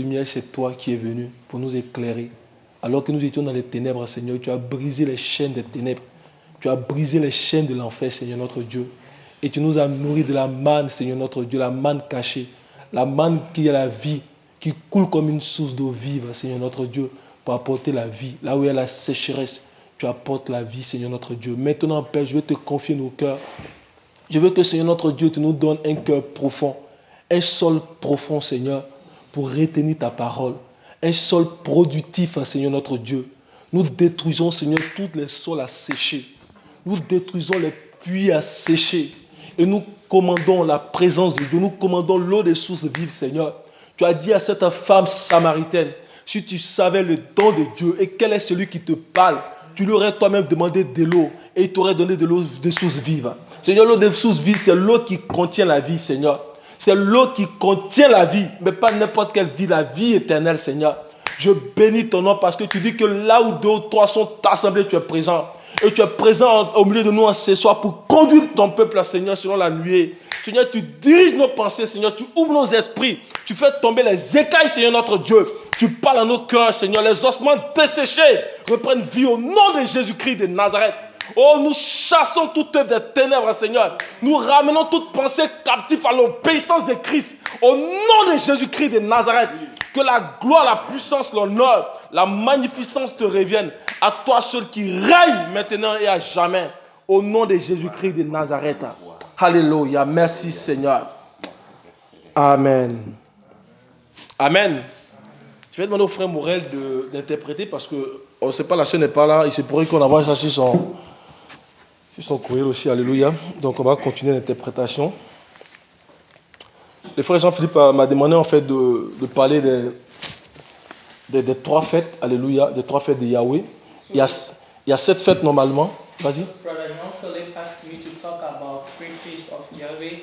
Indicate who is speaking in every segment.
Speaker 1: lumière, c'est toi qui es venu pour nous éclairer. Alors que nous étions dans les ténèbres, Seigneur, tu as brisé les chaînes des ténèbres. Tu as brisé les chaînes de l'enfer, Seigneur notre Dieu. Et tu nous as nourris de la manne, Seigneur notre Dieu, la manne cachée. La manne qui est la vie, qui coule comme une source d'eau vive, Seigneur notre Dieu, pour apporter la vie. Là où il y a la sécheresse, tu apportes la vie, Seigneur notre Dieu. Maintenant, Père, je veux te confier nos cœurs. Je veux que, Seigneur notre Dieu, tu nous donnes un cœur profond, un sol profond, Seigneur, pour retenir ta parole. Un sol productif, Seigneur notre Dieu. Nous détruisons, Seigneur, tous les sols à sécher. Nous détruisons les puits à sécher. Et nous commandons la présence de Dieu. Nous commandons l'eau des sources vives, Seigneur. Tu as dit à cette femme samaritaine, si tu savais le don de Dieu et quel est celui qui te parle, tu lui aurais toi-même demandé de l'eau et il t'aurait donné de l'eau des sources vives. Seigneur, l'eau des sources vives, c'est l'eau qui contient la vie, Seigneur. C'est l'eau qui contient la vie, mais pas n'importe quelle vie, la vie éternelle, Seigneur. Je bénis ton nom parce que tu dis que là où deux ou trois sont assemblés, tu es présent. Et tu es présent au milieu de nous en ce soir pour conduire ton peuple, Seigneur, selon la nuée. Seigneur, tu diriges nos pensées, Seigneur, tu ouvres nos esprits. Tu fais tomber les écailles, Seigneur, notre Dieu. Tu parles à nos cœurs, Seigneur. Les ossements desséchés reprennent vie au nom de Jésus-Christ de Nazareth. Oh, nous chassons toute œuvre des ténèbres, Seigneur. Nous ramenons toute pensée captive à l'obéissance de Christ. Au nom de Jésus-Christ de Nazareth. Que la gloire, la puissance, l'honneur, la magnificence te reviennent. À toi seul qui règne maintenant et à jamais. Au nom de Jésus-Christ de Nazareth. Alléluia. Merci, Seigneur. Amen. Amen. Je vais demander au frère Morel d'interpréter parce que on ne sait pas, la soeur n'est pas là. Il se pourrait qu'on envoie ça sur son courriel aussi. Alléluia. Donc on va continuer l'interprétation. Le frère Jean-Philippe m'a demandé en fait de parler des trois fêtes. Alléluia. Des trois fêtes de Yahweh. Il y a 7 fêtes normalement. Vas-y.
Speaker 2: Brother Jean-Philippe asked me to talk about 3 feasts of Yahweh.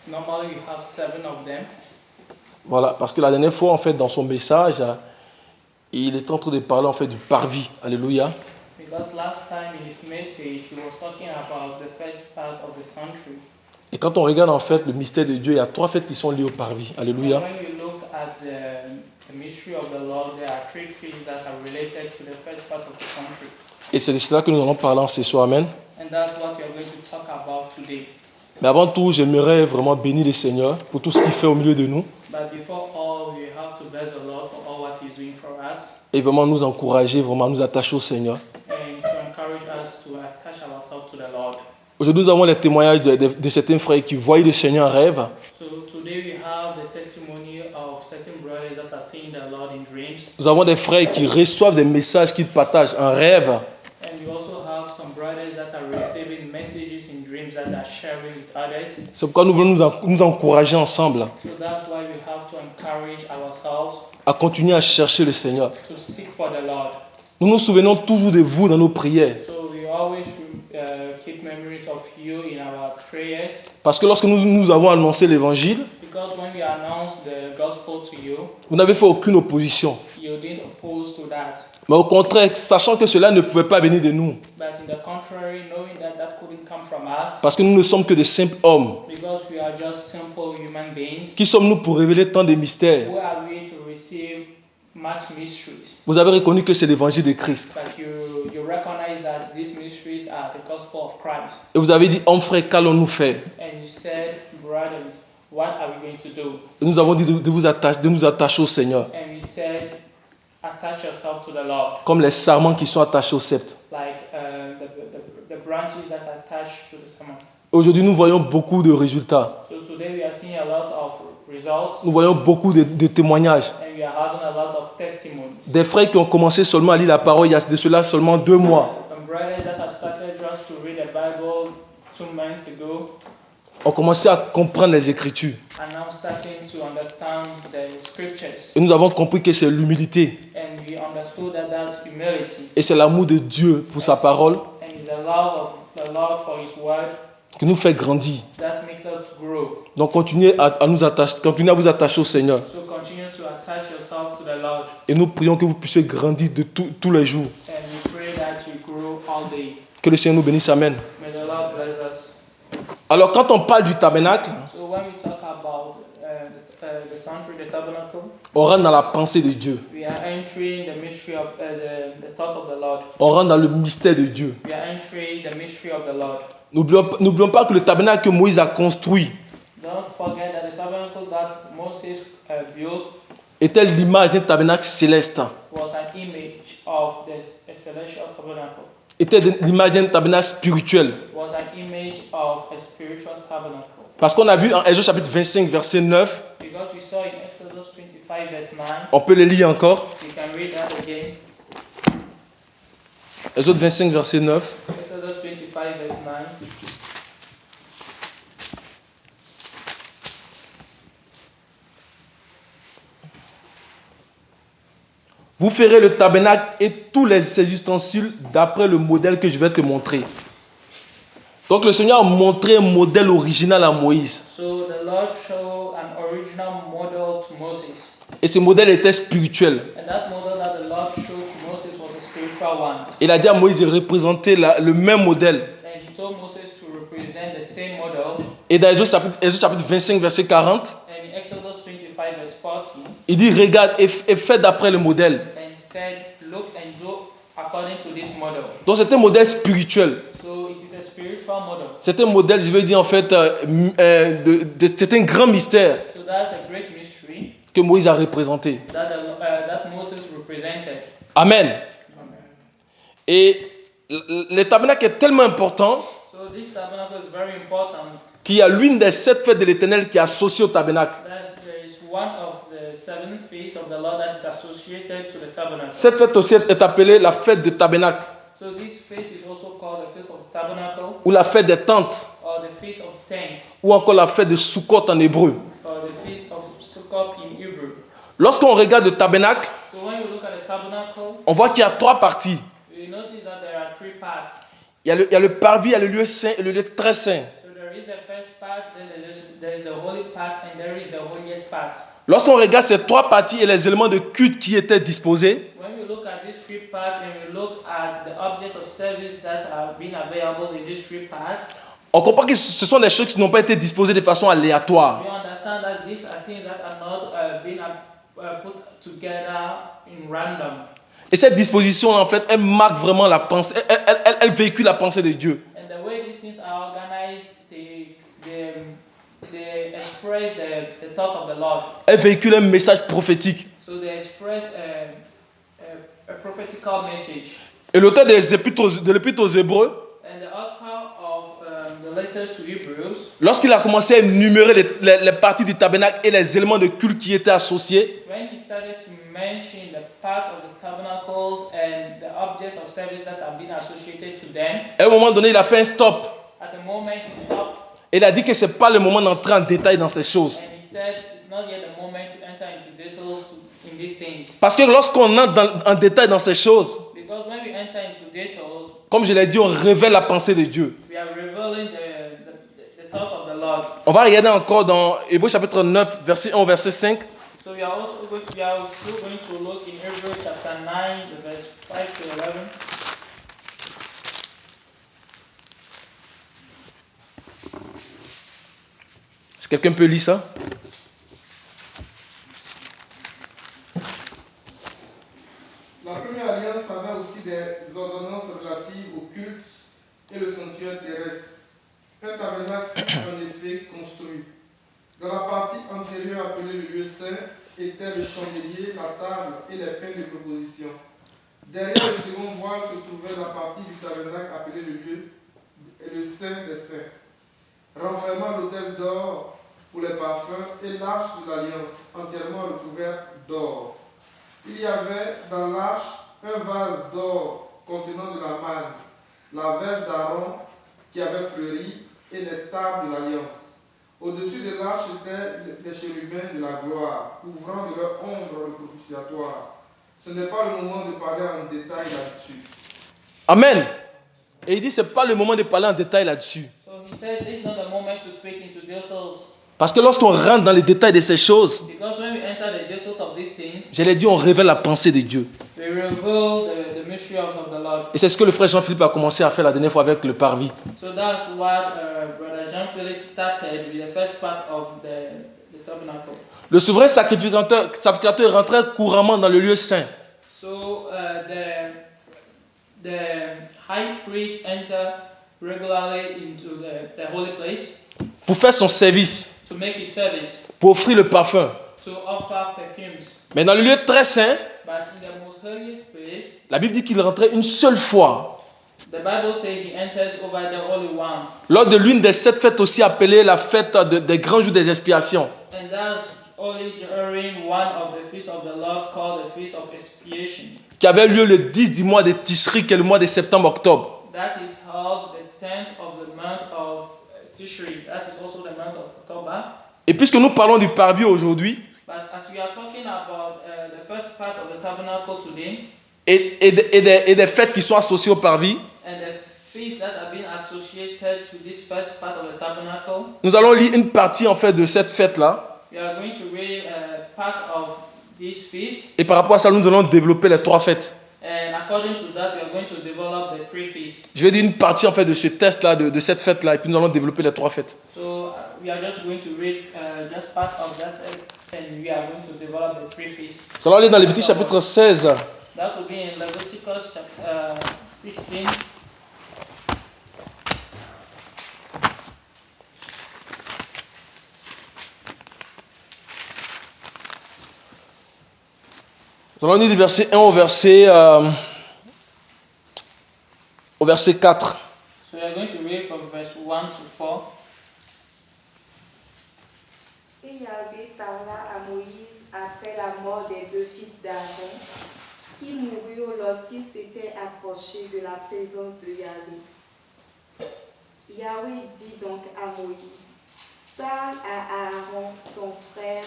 Speaker 2: Normally you have 7 of them.
Speaker 1: Voilà, parce que la dernière fois en fait dans son message, il est en train de parler en fait du parvis. Alléluia.
Speaker 2: Because last time in his message he was talking about the first part of the sanctuary.
Speaker 1: Et quand on regarde en fait le mystère de Dieu, il y a 3 fêtes qui sont liées au parvis. Alléluia.
Speaker 2: And when you look at the mystery of the Lord, there are 3 feasts that are related to the first part of the sanctuary.
Speaker 1: Et c'est de cela que nous allons parler ce soir. Amen.
Speaker 2: And that's what we are going to talk about today.
Speaker 1: Mais avant tout, j'aimerais vraiment bénir le Seigneur pour tout ce qu'il fait au milieu de nous.
Speaker 2: But before all, we have to bless the Lord for all what He's doing for us.
Speaker 1: Et vraiment nous encourager, vraiment nous attacher au Seigneur.
Speaker 2: And to encourage us to attach ourselves to the Lord.
Speaker 1: Aujourd'hui, nous avons les témoignages de certains frères qui voyaient le Seigneur en rêve.
Speaker 2: So today we have the testimony of certain brothers that are seeing the Lord in dreams.
Speaker 1: Nous avons des frères qui reçoivent des messages qu'ils partagent en rêve.
Speaker 2: And we also have some brothers that are receiving messages in dreams that are sharing with others.
Speaker 1: C'est pourquoi nous voulons nous encourager ensemble
Speaker 2: So that's why we have to encourage ourselves
Speaker 1: à continuer à chercher le Seigneur.
Speaker 2: to seek for the Lord.
Speaker 1: Nous nous souvenons toujours de vous dans nos prières.
Speaker 2: So we always keep memories of you in our prayers.
Speaker 1: Parce que lorsque nous avons annoncé l'évangile,
Speaker 2: Because when we announce the gospel to you,
Speaker 1: vous n'avez fait aucune opposition.
Speaker 2: you didn't oppose to that.
Speaker 1: Mais au contraire, sachant que cela ne pouvait pas venir de nous.
Speaker 2: But in the contrary, knowing that that couldn't come from us,
Speaker 1: Parce que nous ne sommes que de simples hommes.
Speaker 2: because we are just simple human beings,
Speaker 1: Qui sommes-nous pour révéler tant de mystères?
Speaker 2: who are we to receive much mysteries?
Speaker 1: Vous avez reconnu que c'est l'évangile de Christ.
Speaker 2: But you recognize that these mysteries are the gospel of Christ.
Speaker 1: Et vous avez dit, hommes frères, qu'allons-nous faire?
Speaker 2: And you said, brothers, what are we going to do?
Speaker 1: Et nous avons dit de nous attacher au Seigneur.
Speaker 2: And we said, attach yourself to the Lord,
Speaker 1: Comme les sarments qui sont attachés au sceptre.
Speaker 2: like the branches that are attached to the stomach.
Speaker 1: Aujourd'hui, nous voyons beaucoup de résultats.
Speaker 2: So today we are seeing a lot of results,
Speaker 1: Nous voyons beaucoup de témoignages.
Speaker 2: and we are having a lot of testimonies.
Speaker 1: Des frères qui ont commencé seulement à lire la parole il y a de cela seulement 2 mois.
Speaker 2: Some brothers that have started just to read the Bible 2 months ago
Speaker 1: Ont commencé à comprendre les Écritures.
Speaker 2: are now starting to understand the scriptures.
Speaker 1: Et nous avons compris que c'est l'humilité.
Speaker 2: And we understood that that's humility.
Speaker 1: Et c'est l'amour de Dieu pour sa parole
Speaker 2: And it's the love of the Lord for His word
Speaker 1: qui nous fait grandir.
Speaker 2: that makes us grow.
Speaker 1: Donc continuez à vous attacher au Seigneur.
Speaker 2: So continue to attach yourself to the Lord.
Speaker 1: Et nous prions que vous puissiez grandir de tous les jours.
Speaker 2: And we pray that you grow all day.
Speaker 1: Que le Seigneur nous bénisse. Amen.
Speaker 2: May the Lord bless us.
Speaker 1: Alors quand on parle du tabernacle,
Speaker 2: So when we talk about the sanctuary, the tabernacle,
Speaker 1: On rentre dans la pensée de Dieu.
Speaker 2: We are entering the mystery of the thought of the Lord.
Speaker 1: On rentre dans le mystère de Dieu.
Speaker 2: We are entering the mystery of the Lord.
Speaker 1: N'oublions pas que le tabernacle que Moïse a construit
Speaker 2: Don't forget that the tabernacle that Moses built
Speaker 1: était l'image d'un tabernacle céleste.
Speaker 2: was an image of the celestial tabernacle.
Speaker 1: Était l'image d'un tabernacle spirituel.
Speaker 2: Was an image of a spiritual tabernacle.
Speaker 1: Parce qu'on a vu en Exode chapitre 25 verset 9.
Speaker 2: Because we saw in Exodus 25 verse 9.
Speaker 1: On peut le lire encore.
Speaker 2: We can read that again.
Speaker 1: Exode 25 verset 9.
Speaker 2: Exodus 25 verse 9.
Speaker 1: Vous ferez le tabernacle et tous ses ustensiles d'après le modèle que je vais te montrer. Donc le Seigneur a montré un modèle original à Moïse.
Speaker 2: So the Lord showed an original model to Moses.
Speaker 1: Et ce modèle était spirituel.
Speaker 2: And that model that the Lord showed to Moses was a spiritual one.
Speaker 1: Il a dit à Moïse de représenter le même modèle.
Speaker 2: And he told Moses to represent the same model.
Speaker 1: Et dans Exode chapitre 25 verset 40,
Speaker 2: And in Exodus 25 verse 40,
Speaker 1: il dit regarde et fais d'après le modèle.
Speaker 2: and he said, look and do according to this model.
Speaker 1: Donc c'est un modèle spirituel.
Speaker 2: So it is a spiritual model.
Speaker 1: C'est un modèle, je veux dire en fait, c'est un grand mystère
Speaker 2: So that's a great mystery
Speaker 1: que Moïse a représenté.
Speaker 2: that Moses represented.
Speaker 1: Amen.
Speaker 2: Amen.
Speaker 1: Et le tabernacle est tellement important
Speaker 2: So this tabernacle is very important.
Speaker 1: qu'il y a l'une des 7 fêtes de l'Éternel qui est associée au tabernacle.
Speaker 2: There is one of the 7 feasts of the Lord that is associated to the tabernacle.
Speaker 1: Cette fête aussi est appelée la fête du tabernacle
Speaker 2: So this feast is also called the feast of the tabernacle,
Speaker 1: ou la fête des tentes
Speaker 2: or the feast of tents,
Speaker 1: ou encore la fête de Sukkot en hébreu.
Speaker 2: or the feast of Sukkot in Hebrew.
Speaker 1: Lorsqu'on regarde le tabernacle,
Speaker 2: So when you look at the tabernacle,
Speaker 1: on voit qu'il y a 3 parties.
Speaker 2: you notice that there are 3 parts.
Speaker 1: Il y a le parvis, il y a le lieu saint et le lieu très saint.
Speaker 2: So there is the first part, then there is the holy part, and there is the holiest part.
Speaker 1: Lorsqu'on regarde ces 3 parties et les éléments de culte qui étaient disposés,
Speaker 2: When you look at these 3 parts and you look at the object of service that have been available in these 3 parts,
Speaker 1: on comprend que ce sont des choses qui n'ont pas été disposées de façon aléatoire.
Speaker 2: we understand that these are things that are not being put together in random.
Speaker 1: Et cette disposition, en fait, elle marque vraiment la pensée, elle véhicule la pensée de Dieu.
Speaker 2: And the way these things are organized, they express the thoughts of the Lord.
Speaker 1: Elle véhicule un message prophétique.
Speaker 2: So they express a prophetical message.
Speaker 1: Et l'auteur de l'Épître aux Hébreux,
Speaker 2: And the author of the letters to Hebrews,
Speaker 1: lorsqu'il a commencé à énumérer les parties du tabernacle et les éléments de culte qui étaient associés,
Speaker 2: when he started to mention the parts of the tabernacles and the objects of service that have been associated to them,
Speaker 1: à un moment donné, il a fait un stop.
Speaker 2: at the moment he stopped
Speaker 1: Et il a dit que ce n'est pas le moment d'entrer en détail dans ces choses.
Speaker 2: and he said it's not yet the moment to enter into details in these things.
Speaker 1: Parce que lorsqu'on entre en détail dans ces choses,
Speaker 2: Because when we enter into details,
Speaker 1: comme je l'ai dit, on révèle la pensée de Dieu.
Speaker 2: we are revealing the thoughts of the Lord.
Speaker 1: On va regarder encore dans Hébreux chapitre 9, verset 1 au verset 5.
Speaker 2: So we are still going to look in Hebrews chapter 9, the verse 5 to 11.
Speaker 1: Est-ce que quelqu'un peut lire ça?
Speaker 3: La première alliance avait aussi des ordonnances relatives au culte et le sanctuaire terrestre. Un tabernacle fut en effet construit. Dans la partie antérieure appelée le lieu saint étaient le chandelier, la table et les pains de proposition. Derrière le second voile se trouvait la partie du tabernacle appelée le lieu et le saint des saints, renfermant l'autel d'or pour les parfums et l'arche de l'alliance, entièrement recouverte d'or. Il y avait dans l'arche un vase d'or contenant de la manne, la verge d'Aaron qui avait fleuri et les tables de l'alliance. Au-dessus de l'arche étaient les chérubins de la gloire, couvrant de leur ombre le propitiatoire. Ce n'est pas le moment de parler en détail là-dessus.
Speaker 1: Amen. Et il dit, ce n'est pas le moment de parler en détail là-dessus.
Speaker 2: So he said this is not the moment to speak into details.
Speaker 1: Parce que lorsqu'on rentre dans les détails de ces choses,
Speaker 2: Because when we enter the details of these things,
Speaker 1: je l'ai dit, on révèle la pensée de Dieu.
Speaker 2: we reveal the mystery of the Lord.
Speaker 1: Et c'est ce que le frère Jean-Philippe a commencé à faire la dernière fois avec le parvis.
Speaker 2: So that's what Brother Jean-Philippe started with the first part of the tabernacle.
Speaker 1: Le souverain sacrificateur rentrait couramment dans le lieu saint.
Speaker 2: So the high priest entered regularly into the holy place
Speaker 1: pour faire son service,
Speaker 2: to make his service,
Speaker 1: pour offrir le parfum.
Speaker 2: to offer perfumes.
Speaker 1: Mais dans le lieu très saint,
Speaker 2: But in the most holiest place,
Speaker 1: la Bible dit qu'il rentrait une seule fois.
Speaker 2: the Bible says he enters over the holy ones.
Speaker 1: Lors de l'une des 7 fêtes aussi appelées la fête des grands jours des expiations.
Speaker 2: And that's only during one of the feasts of the Lord called the Feast of Expiation.
Speaker 1: Qui avait lieu le 10 du mois de Tishri, qui est le mois de septembre-octobre.
Speaker 2: That is held the 10th of the month of Tishri. That is also the month of October.
Speaker 1: Et puisque nous parlons du parvis aujourd'hui,
Speaker 2: But as we are talking about the first part of the tabernacle today,
Speaker 1: et des fêtes qui sont associées au parvis,
Speaker 2: and the feasts that have been associated to this first part of the tabernacle,
Speaker 1: nous allons lire une partie en fait de cette fête-là.
Speaker 2: we are going to read part of this feast.
Speaker 1: Et par rapport à ça, nous allons développer les 3 fêtes.
Speaker 2: And according to that, we are going to develop the 3 feasts.
Speaker 1: Je vais dire une partie en fait de ce test-là, de cette fête-là, et puis nous allons développer les 3 fêtes.
Speaker 2: So we are just going to read just part of that text, and we are going to develop the 3 feasts.
Speaker 1: Nous allons aller dans Lévitique chapitre 16.
Speaker 2: That will be in Leviticus chapter 16.
Speaker 1: Nous allons lire du verset 1 au verset 4.
Speaker 2: So we are going to read from verse 1 to 4.
Speaker 4: Et Yahvé parla à Moïse après la mort des 2 fils d'Aaron, qui moururent lorsqu'ils s'étaient approchés de la présence de Yahvé. Yahvé dit donc à Moïse, parle à Aaron, ton frère,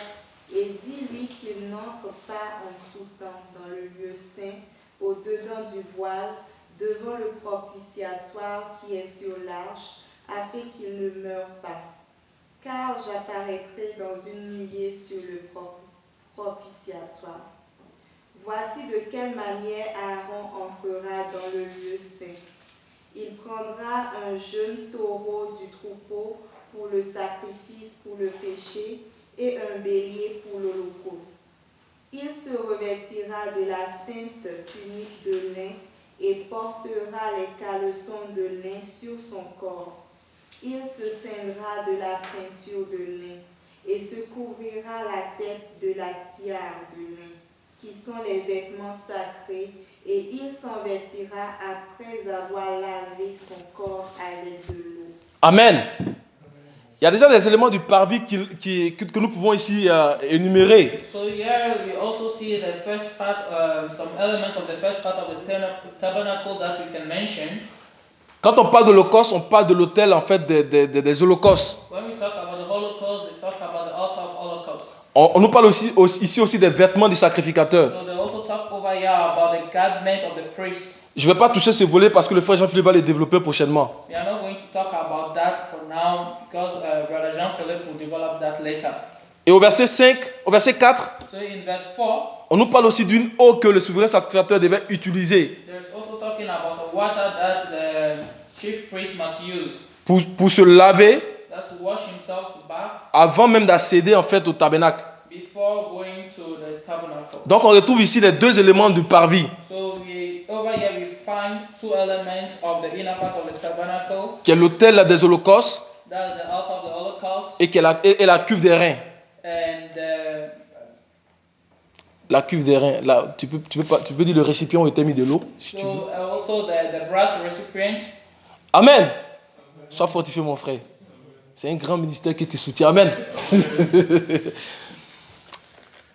Speaker 4: et dis-lui qu'il n'entre pas en tout temps dans le lieu saint, au-dedans du voile, devant le propitiatoire qui est sur l'arche, afin qu'il ne meure pas. Car j'apparaîtrai dans une nuée sur le propitiatoire. Voici de quelle manière Aaron entrera dans le lieu saint. Il prendra un jeune taureau du troupeau pour le sacrifice pour le péché et un bélier pour l'holocauste. Il se revêtira de la sainte tunique de lin et portera les caleçons de lin sur son corps. Il se ceindra de la ceinture de lin et se couvrira la tête de la tiare de lin, qui sont les vêtements sacrés, et il s'en vêtira après avoir lavé son corps à l'aide de l'eau.
Speaker 1: Amen. Il y a déjà des éléments du parvis que nous pouvons ici énumérer.
Speaker 2: So here we also see the first part, some elements of the first part of the tabernacle that we can mention.
Speaker 1: Quand on parle de l'Holocauste, on parle de l'autel en fait des holocaustes.
Speaker 2: When we talk about the Holocaust, we talk about the altar of Holocaust.
Speaker 1: On nous parle ici aussi des vêtements du sacrificateur.
Speaker 2: So they also talk over here about the garment of the priest.
Speaker 1: Je ne vais pas toucher ce volet parce que le frère Jean-Philippe va les développer prochainement.
Speaker 2: We are not going to talk about that for now because Brother Jean-Philippe will develop that later.
Speaker 1: Et au verset 4,
Speaker 2: So in verse 4,
Speaker 1: on nous parle aussi d'une eau que le souverain sacrificateur devait utiliser
Speaker 2: there's also talking about the water that the chief priest must use.
Speaker 1: pour se laver
Speaker 2: That's to wash himself, to bath,
Speaker 1: avant même d'accéder en fait au tabernacle.
Speaker 2: before going to the tabernacle.
Speaker 1: Donc on retrouve ici les 2 éléments du parvis,
Speaker 2: So over here we find 2 elements of the inner part of the tabernacle.
Speaker 1: qui est l'autel des holocaustes
Speaker 2: That's the altar of the Holocaust
Speaker 1: et la cuve des reins.
Speaker 2: and
Speaker 1: La cuve des reins. Là, tu peux dire le récipient où était mis de l'eau. Si tu veux.
Speaker 2: so also the brass recipient.
Speaker 1: Amen. Sois fortifié mon frère. C'est un grand ministère qui te soutient. Amen.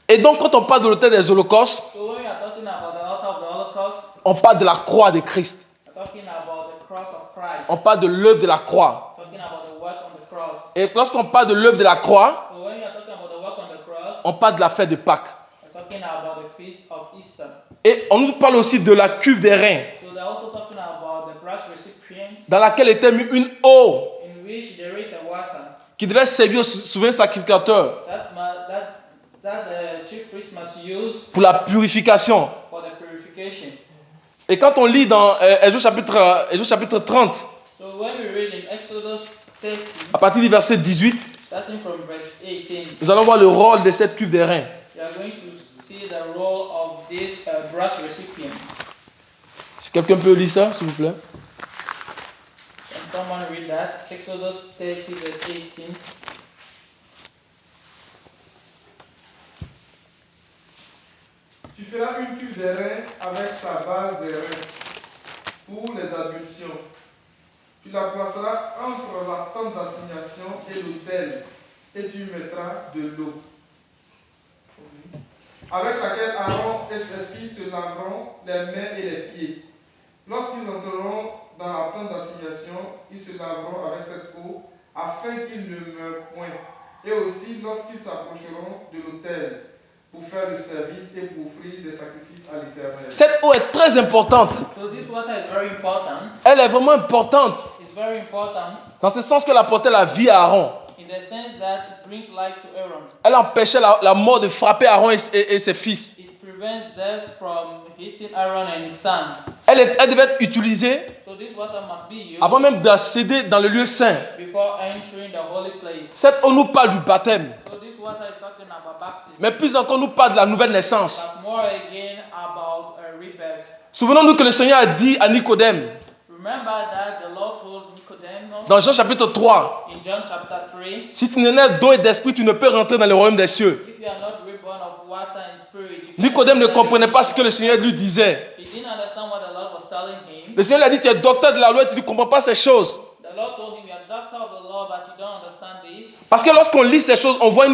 Speaker 1: Et donc quand on parle de l'autel des holocaustes,
Speaker 2: So when we are talking about the altar of the Holocaust,
Speaker 1: on parle de la croix de Christ.
Speaker 2: we're talking about the cross of Christ.
Speaker 1: On parle de l'œuvre de la croix.
Speaker 2: Talking about the work on the cross.
Speaker 1: Et lorsqu'on parle de l'œuvre de la croix,
Speaker 2: So when we are talking about the work on the cross,
Speaker 1: on parle de la fête de Pâques.
Speaker 2: we're talking about the feast of Easter.
Speaker 1: Et on nous parle aussi de la cuve des reins,
Speaker 2: So they're also talking about the brass recipient
Speaker 1: dans laquelle était mis une eau
Speaker 2: in which there is a water
Speaker 1: qui devait servir au souverain sacrificateur
Speaker 2: that the chief priest must use
Speaker 1: pour la purification.
Speaker 2: for the purification.
Speaker 1: Et quand on lit dans Exode chapitre 30,
Speaker 2: So when we read in Exodus 30,
Speaker 1: à partir du verset 18,
Speaker 2: Starting from verse 18,
Speaker 1: nous allons voir le rôle de cette cuve d'airain.
Speaker 2: we are going to see the role of this brass recipient.
Speaker 1: Si quelqu'un peut lire ça, s'il vous plaît.
Speaker 2: Can someone read that? Exodus 30, verse 18.
Speaker 3: Tu feras une cuve d'airain avec sa base d'airain pour les ablutions. Tu la placeras entre la tente d'assignation et l'autel, et tu mettras de l'eau, avec laquelle Aaron et ses fils se laveront les mains et les pieds. Lorsqu'ils entreront dans la tente d'assignation, ils se laveront avec cette eau, afin qu'ils ne meurent point. Et aussi lorsqu'ils s'approcheront de l'autel, pour faire le service et pour offrir des sacrifices à l'Éternel.
Speaker 1: Cette eau est très importante.
Speaker 2: So this water is very important.
Speaker 1: Elle est vraiment importante.
Speaker 2: It's very important
Speaker 1: Dans ce sens qu'elle apportait la vie à Aaron.
Speaker 2: in the sense that it brings life to Aaron.
Speaker 1: Elle empêchait la mort de frapper Aaron et ses fils.
Speaker 2: It prevents death from hitting Aaron and his son.
Speaker 1: Elle devait être utilisée
Speaker 2: So this water must be used
Speaker 1: avant même d'accéder dans le lieu saint.
Speaker 2: before entering the holy place.
Speaker 1: Cette eau nous parle du baptême.
Speaker 2: So this water is talking about baptism,
Speaker 1: Mais plus encore nous parle de la nouvelle naissance.
Speaker 2: but more again about a rebirth.
Speaker 1: Souvenons-nous que le Seigneur a dit à Nicodème,
Speaker 2: Remember that the Lord told Nicodemus
Speaker 1: dans Jean chapitre 3,
Speaker 2: in John chapter 3,
Speaker 1: si tu n'es né d'eau et d'esprit, tu ne peux rentrer dans le royaume des cieux.
Speaker 2: if you are not reborn of water and spirit, you cannot
Speaker 1: Nicodème ne
Speaker 2: enter
Speaker 1: comprenait
Speaker 2: the
Speaker 1: pas ce que le
Speaker 2: kingdom.
Speaker 1: Seigneur lui disait.
Speaker 2: He didn't understand what the Lord was telling him.
Speaker 1: Le Seigneur lui a dit, tu es docteur de la loi et tu ne comprends pas ces choses.
Speaker 2: The Lord told him, you are doctor of the law, but you don't understand this.
Speaker 1: Parce que lorsqu'on lit ces choses, on voit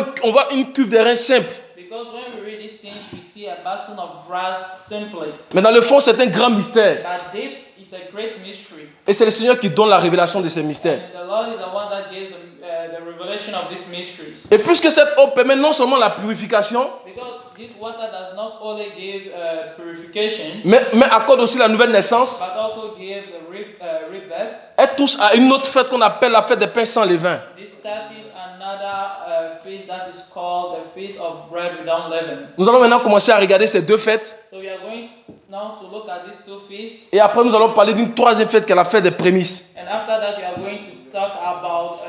Speaker 1: une cuve d'airain simple.
Speaker 2: Because when we read these things, we see a basin of brass simply.
Speaker 1: Mais dans le fond, c'est un grand mystère.
Speaker 2: But deep is a great mystery.
Speaker 1: Et c'est le Seigneur qui donne la révélation de ces mystères.
Speaker 2: And the Lord is the one that gives the revelation of these mysteries.
Speaker 1: Et puisque cette eau permet non seulement la purification,
Speaker 2: Because this water does not only give purification,
Speaker 1: mais accorde aussi la nouvelle naissance,
Speaker 2: but also give the rebirth.
Speaker 1: elle touche à une autre fête qu'on appelle la fête des pains sans levain.
Speaker 2: This touches another feast that is called the Feast of Bread Without Leaven.
Speaker 1: Nous allons maintenant commencer à regarder ces deux fêtes.
Speaker 2: So we are going now to look at these two feasts.
Speaker 1: Et après, nous allons parler d'une troisième fête qui est la fête des prémices.
Speaker 2: And after that, we are going to talk about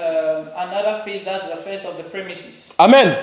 Speaker 2: another feast that's the feast of the premises.
Speaker 1: Amen.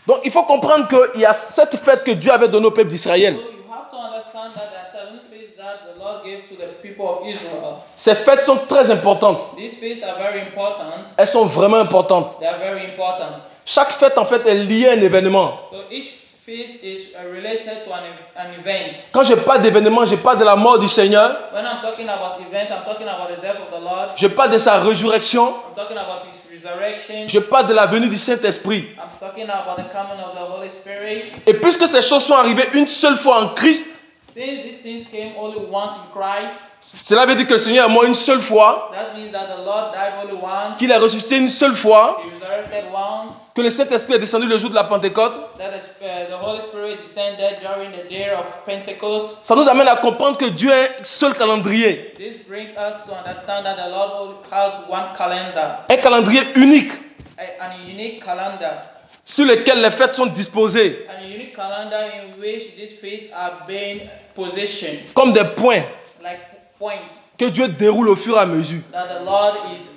Speaker 1: Donc, il faut comprendre qu'il y a 7 fêtes que Dieu avait données au peuple d'Israël.
Speaker 2: So you have to understand that there are 7 feasts that the Lord gave to the people of Israel.
Speaker 1: Ces fêtes sont très importantes.
Speaker 2: These feasts are very important.
Speaker 1: Elles sont vraiment importantes.
Speaker 2: They are very important.
Speaker 1: Chaque fête, en fait, est liée à un événement.
Speaker 2: So each feast is related to an event.
Speaker 1: Quand je parle d'événement, je parle de la mort du Seigneur.
Speaker 2: When I'm talking about event, I'm talking about the death of the Lord.
Speaker 1: Je parle de sa résurrection.
Speaker 2: I'm talking about His resurrection.
Speaker 1: Je parle de la venue du Saint-Esprit.
Speaker 2: I'm talking about the coming of the Holy Spirit.
Speaker 1: Et puisque ces choses sont arrivées une seule fois en Christ,
Speaker 2: Since these things came only once in Christ,
Speaker 1: cela veut dire que le Seigneur est mort une seule fois,
Speaker 2: that means that the Lord died only once.
Speaker 1: qu'il est ressuscité une seule fois,
Speaker 2: He resurrected once.
Speaker 1: que le Saint-Esprit est descendu le jour de la Pentecôte.
Speaker 2: That is, the Holy Spirit descended during the day of Pentecost.
Speaker 1: Ça nous amène à comprendre que Dieu a un seul calendrier,
Speaker 2: This brings us to understand that the Lord only has one calendar,
Speaker 1: un calendrier unique
Speaker 2: an unique calendar,
Speaker 1: sur lequel les fêtes sont disposées
Speaker 2: and a unique calendar in which these feasts are being positioned
Speaker 1: comme des points
Speaker 2: like points
Speaker 1: que Dieu déroule au fur et à mesure.
Speaker 2: that the Lord is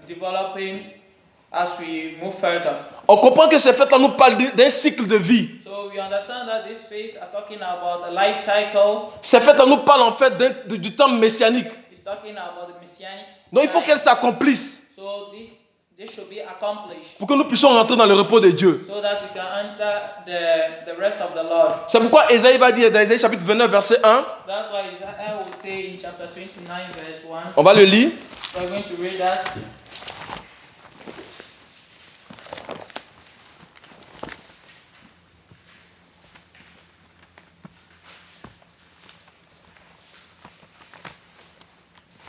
Speaker 2: developing as we move further.
Speaker 1: On comprend que ces fêtes-là nous parlent d'un cycle de vie.
Speaker 2: So we understand that these feasts are talking about a life cycle.
Speaker 1: Ces fêtes-là nous parlent en fait du temps messianique.
Speaker 2: It's talking about the messianic.
Speaker 1: Donc il faut
Speaker 2: time.
Speaker 1: qu'elles s'accomplissent
Speaker 2: So this should be accomplished
Speaker 1: pour que nous puissions rentrer dans le repos de Dieu.
Speaker 2: so that we can enter the rest of the Lord.
Speaker 1: C'est pourquoi Ésaïe va dire dans Ésaïe chapitre 29 verset 1,
Speaker 2: That's why Isaiah will say in chapter 29 verse 1.
Speaker 1: on va le lire.
Speaker 2: We're going to read that.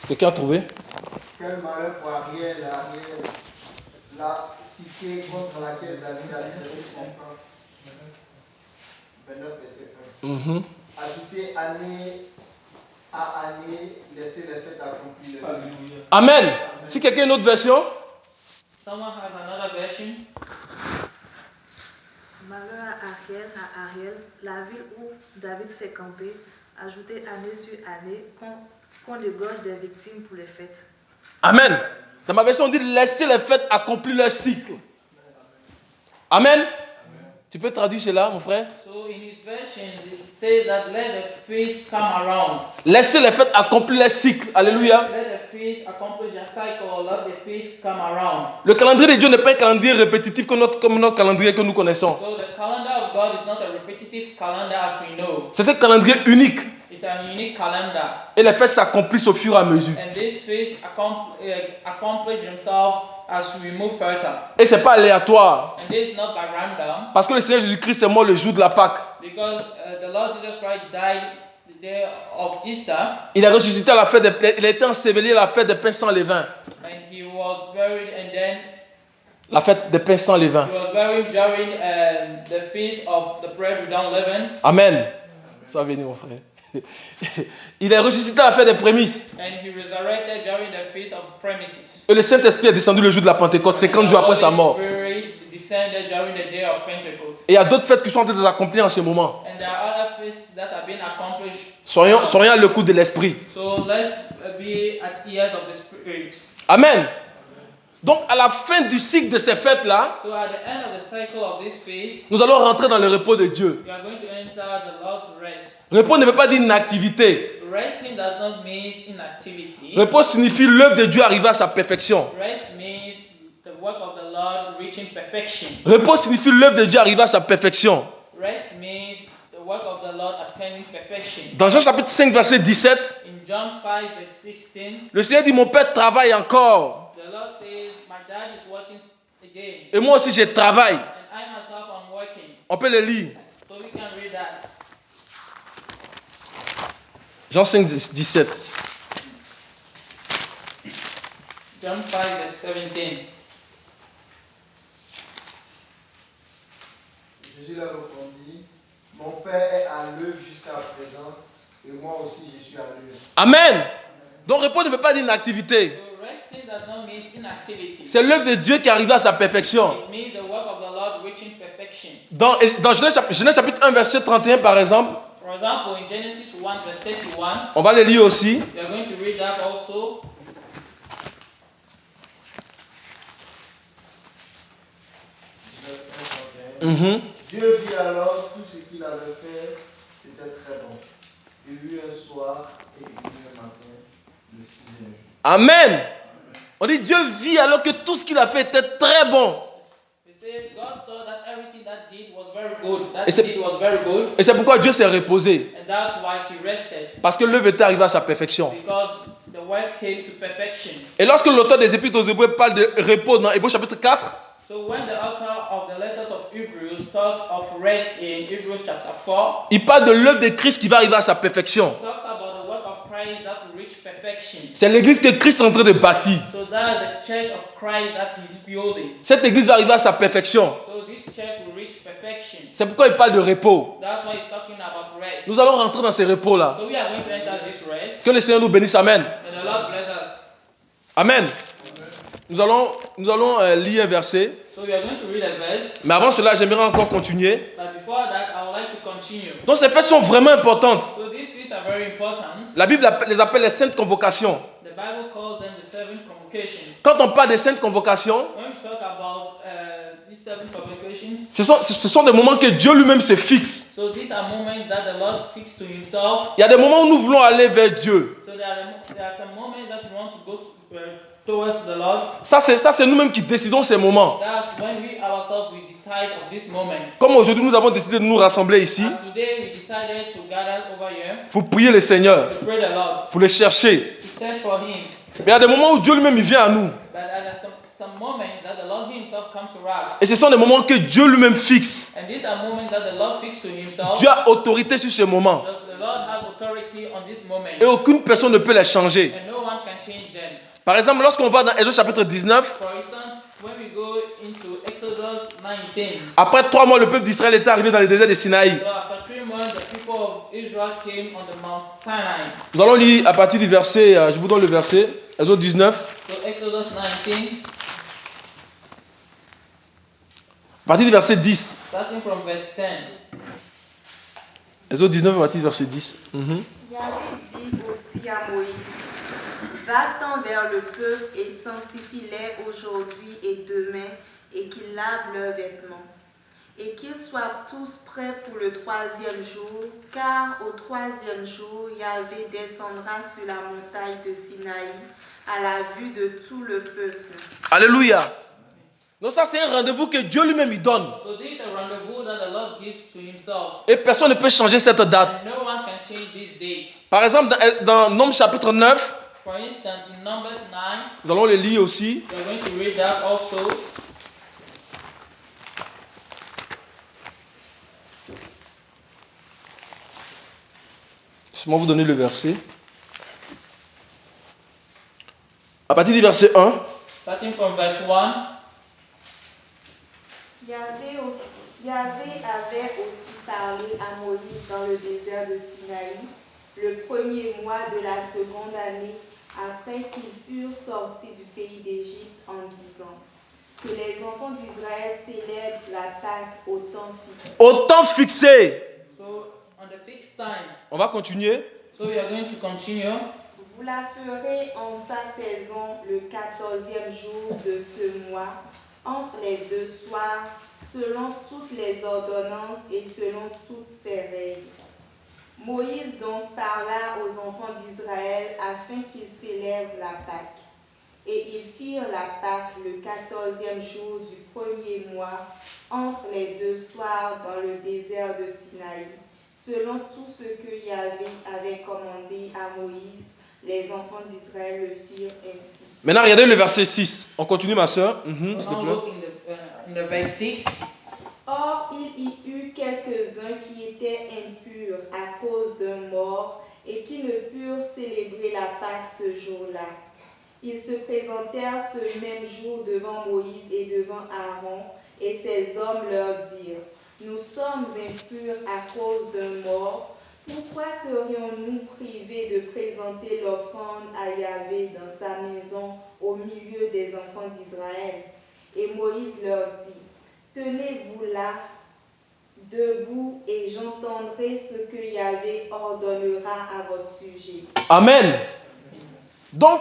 Speaker 1: Quelqu'un a trouvé?
Speaker 5: Quel malheur pour Ariel, la cité contre laquelle David a dressé son camp. 29 verset 1. Ajouter année à année, laisser les fêtes accomplies.
Speaker 1: Amen. Si quelqu'un a une autre version,
Speaker 2: Someone has another version.
Speaker 6: Malheur à Ariel, la ville où David s'est campé, ajouter année sur année, qu'on égorge des victimes pour les fêtes.
Speaker 1: Amen. Dans ma version, on dit laissez les fêtes accomplir leur cycle. Amen. Tu peux traduire cela, mon frère?
Speaker 2: So in his version, it says that let the feast come around.
Speaker 1: Laissez les fêtes accomplir leur cycle. Alléluia.
Speaker 2: Let the feast accomplish their cycle. Let the feast come around.
Speaker 1: Le calendrier de Dieu n'est pas un calendrier répétitif comme notre calendrier que nous connaissons.
Speaker 2: So the calendar of God is not a repetitive calendar as we know.
Speaker 1: C'est un calendrier unique.
Speaker 2: It's an unique calendar.
Speaker 1: Et les fêtes s'accomplissent au fur et à mesure.
Speaker 2: And these feasts accomplish themselves as we move further.
Speaker 1: Et c'est pas aléatoire.
Speaker 2: And this is not by random.
Speaker 1: Parce que le Seigneur Jésus-Christ est mort le jour de la Pâque.
Speaker 2: Because the Lord Jesus Christ died the day of Easter.
Speaker 1: Il est ressuscité à la fête il a été enseveli à la fête des pains sans levain.
Speaker 2: And he was buried, and then
Speaker 1: La fête des pains sans levain.
Speaker 2: he was buried during the feast of the bread without leaven.
Speaker 1: Amen. Sois béni, mon frère. Il est ressuscité à la fête des prémices.
Speaker 2: And he resurrected during the feast of premises.
Speaker 1: Et le Saint-Esprit est descendu le jour de la Pentecôte, 50 jours après sa mort.
Speaker 2: The Holy Spirit descended during the day of Pentecost.
Speaker 1: Et il y a d'autres fêtes qui sont en train de s'accomplir en ce moment.
Speaker 2: And there are other feasts that have been accomplished.
Speaker 1: Soyons à l'écoute de l'Esprit.
Speaker 2: So let's be at ears of the Spirit.
Speaker 1: Amen. Donc, à la fin du cycle de ces fêtes-là,
Speaker 2: So at the end of the cycle of this feast,
Speaker 1: nous allons rentrer dans le repos de Dieu.
Speaker 2: we are going to enter the Lord's rest.
Speaker 1: Repos ne veut pas dire inactivité.
Speaker 2: Resting does not mean inactivity.
Speaker 1: Repos signifie l'œuvre de Dieu arriver à sa perfection.
Speaker 2: Rest means the work of the Lord reaching perfection.
Speaker 1: Repos signifie l'œuvre de Dieu arriver à sa perfection.
Speaker 2: Rest means the work of the Lord attaining perfection.
Speaker 1: Dans Jean chapitre 5, verset 17,
Speaker 2: In John 5 verse 16,
Speaker 1: le Seigneur dit, mon Père travaille encore.
Speaker 2: the Lord says, my dad is working again.
Speaker 1: Et moi aussi, je travaille.
Speaker 2: And I myself am working.
Speaker 1: On peut le lire.
Speaker 2: So we can read that.
Speaker 1: Jean 5, 17.
Speaker 2: John 5 verse 17.
Speaker 5: Jésus leur répondit, mon Père est à l'œuvre jusqu'à présent, et moi aussi je suis à l'œuvre.
Speaker 1: Amen. Donc, repos ne veut pas dire inactivité.
Speaker 2: So resting does not mean inactivity.
Speaker 1: C'est l'œuvre de Dieu qui arrive à sa perfection.
Speaker 2: It means the work of the Lord reaching perfection.
Speaker 1: Dans Genèse chapitre 1, verset 31, par exemple,
Speaker 2: For example, in Genesis 1 verse 31,
Speaker 1: on va le lire aussi.
Speaker 2: we are going to read that also.
Speaker 5: Dieu vit alors tout ce qu'il avait fait, c'était très bon. Il y eut un soir et il y eut un matin, le sixième jour.
Speaker 1: Amen. On dit Dieu vit alors que tout ce qu'il a fait était très bon.
Speaker 2: He said God saw that everything that did was very good. That
Speaker 1: Et c'est-
Speaker 2: he did was very good,
Speaker 1: Et c'est pourquoi Dieu s'est reposé.
Speaker 2: and that's why he rested,
Speaker 1: Parce que l'œuvre était arrivée à sa perfection.
Speaker 2: because the work came to perfection.
Speaker 1: Et lorsque l'auteur des Épîtres aux Hébreux parle de repos dans Hébreux chapitre 4,
Speaker 2: So when the author of the letters of Hebrews talk of rest in Hebrews chapter 4,
Speaker 1: il parle de l'œuvre de Christ qui va arriver à sa perfection.
Speaker 2: talks about the work of Christ that will reach perfection.
Speaker 1: C'est l'église que Christ est en train de bâtir.
Speaker 2: So that's the church of Christ that he's building.
Speaker 1: Cette église va arriver à sa perfection.
Speaker 2: So this church will reach perfection.
Speaker 1: C'est pourquoi il parle de repos.
Speaker 2: That's why he's talking about rest.
Speaker 1: Nous allons rentrer dans ces repos-là.
Speaker 2: So we are going to enter this rest.
Speaker 1: Que le Seigneur nous bénisse. Amen.
Speaker 2: And the Lord bless us.
Speaker 1: Amen. Nous allons lire un verset.
Speaker 2: So we are going to read a verse.
Speaker 1: Mais avant cela, j'aimerais encore continuer.
Speaker 2: But before that, I would like to continue.
Speaker 1: Donc ces fêtes sont vraiment importantes.
Speaker 2: So these feasts are very important.
Speaker 1: La Bible les appelle les saintes convocations.
Speaker 2: The Bible calls them the 7 convocations.
Speaker 1: Quand on parle des saintes convocations,
Speaker 2: When we talk about these 7 convocations,
Speaker 1: ce sont des moments que Dieu lui-même se fixe.
Speaker 2: so these are moments that the Lord fixed to himself.
Speaker 1: Il y a des moments où nous voulons aller vers Dieu.
Speaker 2: So there are some moments that we want to go towards the Lord.
Speaker 1: Ça, c'est nous-mêmes qui décidons ces moments.
Speaker 2: That's when we ourselves we decide of these moments.
Speaker 1: Comme aujourd'hui, nous avons décidé de nous rassembler ici
Speaker 2: And today we decided to gather over here
Speaker 1: pour prier le Seigneur,
Speaker 2: to pray the Lord,
Speaker 1: pour le chercher.
Speaker 2: to search for Him.
Speaker 1: Mais il y a des moments où Dieu lui-même il vient à nous.
Speaker 2: But there are some moments that the Lord Himself come to us.
Speaker 1: Et ce sont des moments que Dieu lui-même fixe.
Speaker 2: And these are moments that the Lord fixed to Himself.
Speaker 1: Dieu a autorité sur ces moments.
Speaker 2: The Lord has authority on these moments.
Speaker 1: Et aucune personne ne peut les changer.
Speaker 2: And no one can change them.
Speaker 1: Par exemple, lorsqu'on va dans Exode chapitre 19,
Speaker 2: For instance, when we go into Exodus 19,
Speaker 1: après 3 mois, le peuple d'Israël était arrivé dans le désert de Sinaï.
Speaker 2: so after 3 months, the people of Israel came on the Mount Sinai.
Speaker 1: Nous allons lire à partir du verset, je vous donne le verset, Exode 19,
Speaker 2: So Exodus 19,
Speaker 1: à partir du verset 10.
Speaker 2: starting from verse 10.
Speaker 1: Exode 19, à partir du verset 10.
Speaker 4: Yahvé dit aussi à Moïse, Va-t'en vers le peuple et sanctifie-les aujourd'hui et demain, et qu'ils lavent leurs vêtements. Et qu'ils soient tous prêts pour le 3e jour, car au 3e jour, Yahvé descendra sur la montagne de Sinaï à la vue de tout le peuple.
Speaker 1: Alléluia. Donc ça, c'est un rendez-vous que Dieu lui-même il donne.
Speaker 2: So this is a rendezvous that the Lord gives to himself.
Speaker 1: Et personne ne peut changer cette date.
Speaker 2: And no one can change this date.
Speaker 1: Par exemple, dans Nombres chapitre 9,
Speaker 2: For instance, in Numbers 9,
Speaker 1: nous allons le lire aussi.
Speaker 2: we are going to read that also.
Speaker 1: Laissez-moi vous donner le verset. À partir du verset 1,
Speaker 2: Starting from verse 1.
Speaker 4: Yahvé avait aussi parlé à Moïse dans le désert de Sinaï, le 1er mois de la 2e année, après qu'ils furent sortis du pays d'Égypte, en disant que les enfants d'Israël célèbrent la Pâque au temps fixé.
Speaker 1: au temps fixé.
Speaker 2: So, on the fixed time.
Speaker 1: On va continuer.
Speaker 2: So, we are going to continue.
Speaker 4: Vous la ferez en sa saison le 14e jour de ce mois, entre les 2 soirs, selon toutes les ordonnances et selon toutes ses règles. Moïse donc parla aux enfants d'Israël afin qu'ils célèbrent la Pâque. Et ils firent la Pâque le 14e jour du 1er mois, entre les 2 soirs dans le désert de Sinaï, selon tout ce que Yahvé avait commandé à Moïse. Les enfants d'Israël le firent ainsi.
Speaker 1: Maintenant, regardez le verset 6. On continue, ma soeur. S'il te
Speaker 2: Now
Speaker 1: plaît.
Speaker 2: look in the verse 6.
Speaker 4: Or, il y eut quelques-uns qui étaient impurs à cause d'un mort et qui ne purent célébrer la Pâque ce jour-là. Ils se présentèrent ce même jour devant Moïse et devant Aaron, et ces hommes leur dirent: Nous sommes impurs à cause d'un mort. Pourquoi serions-nous privés de présenter l'offrande à Yahvé dans sa maison au milieu des enfants d'Israël? Et Moïse leur dit: Tenez-vous là, debout, et j'entendrai ce que Yahvé ordonnera à votre sujet.
Speaker 1: Amen. Donc,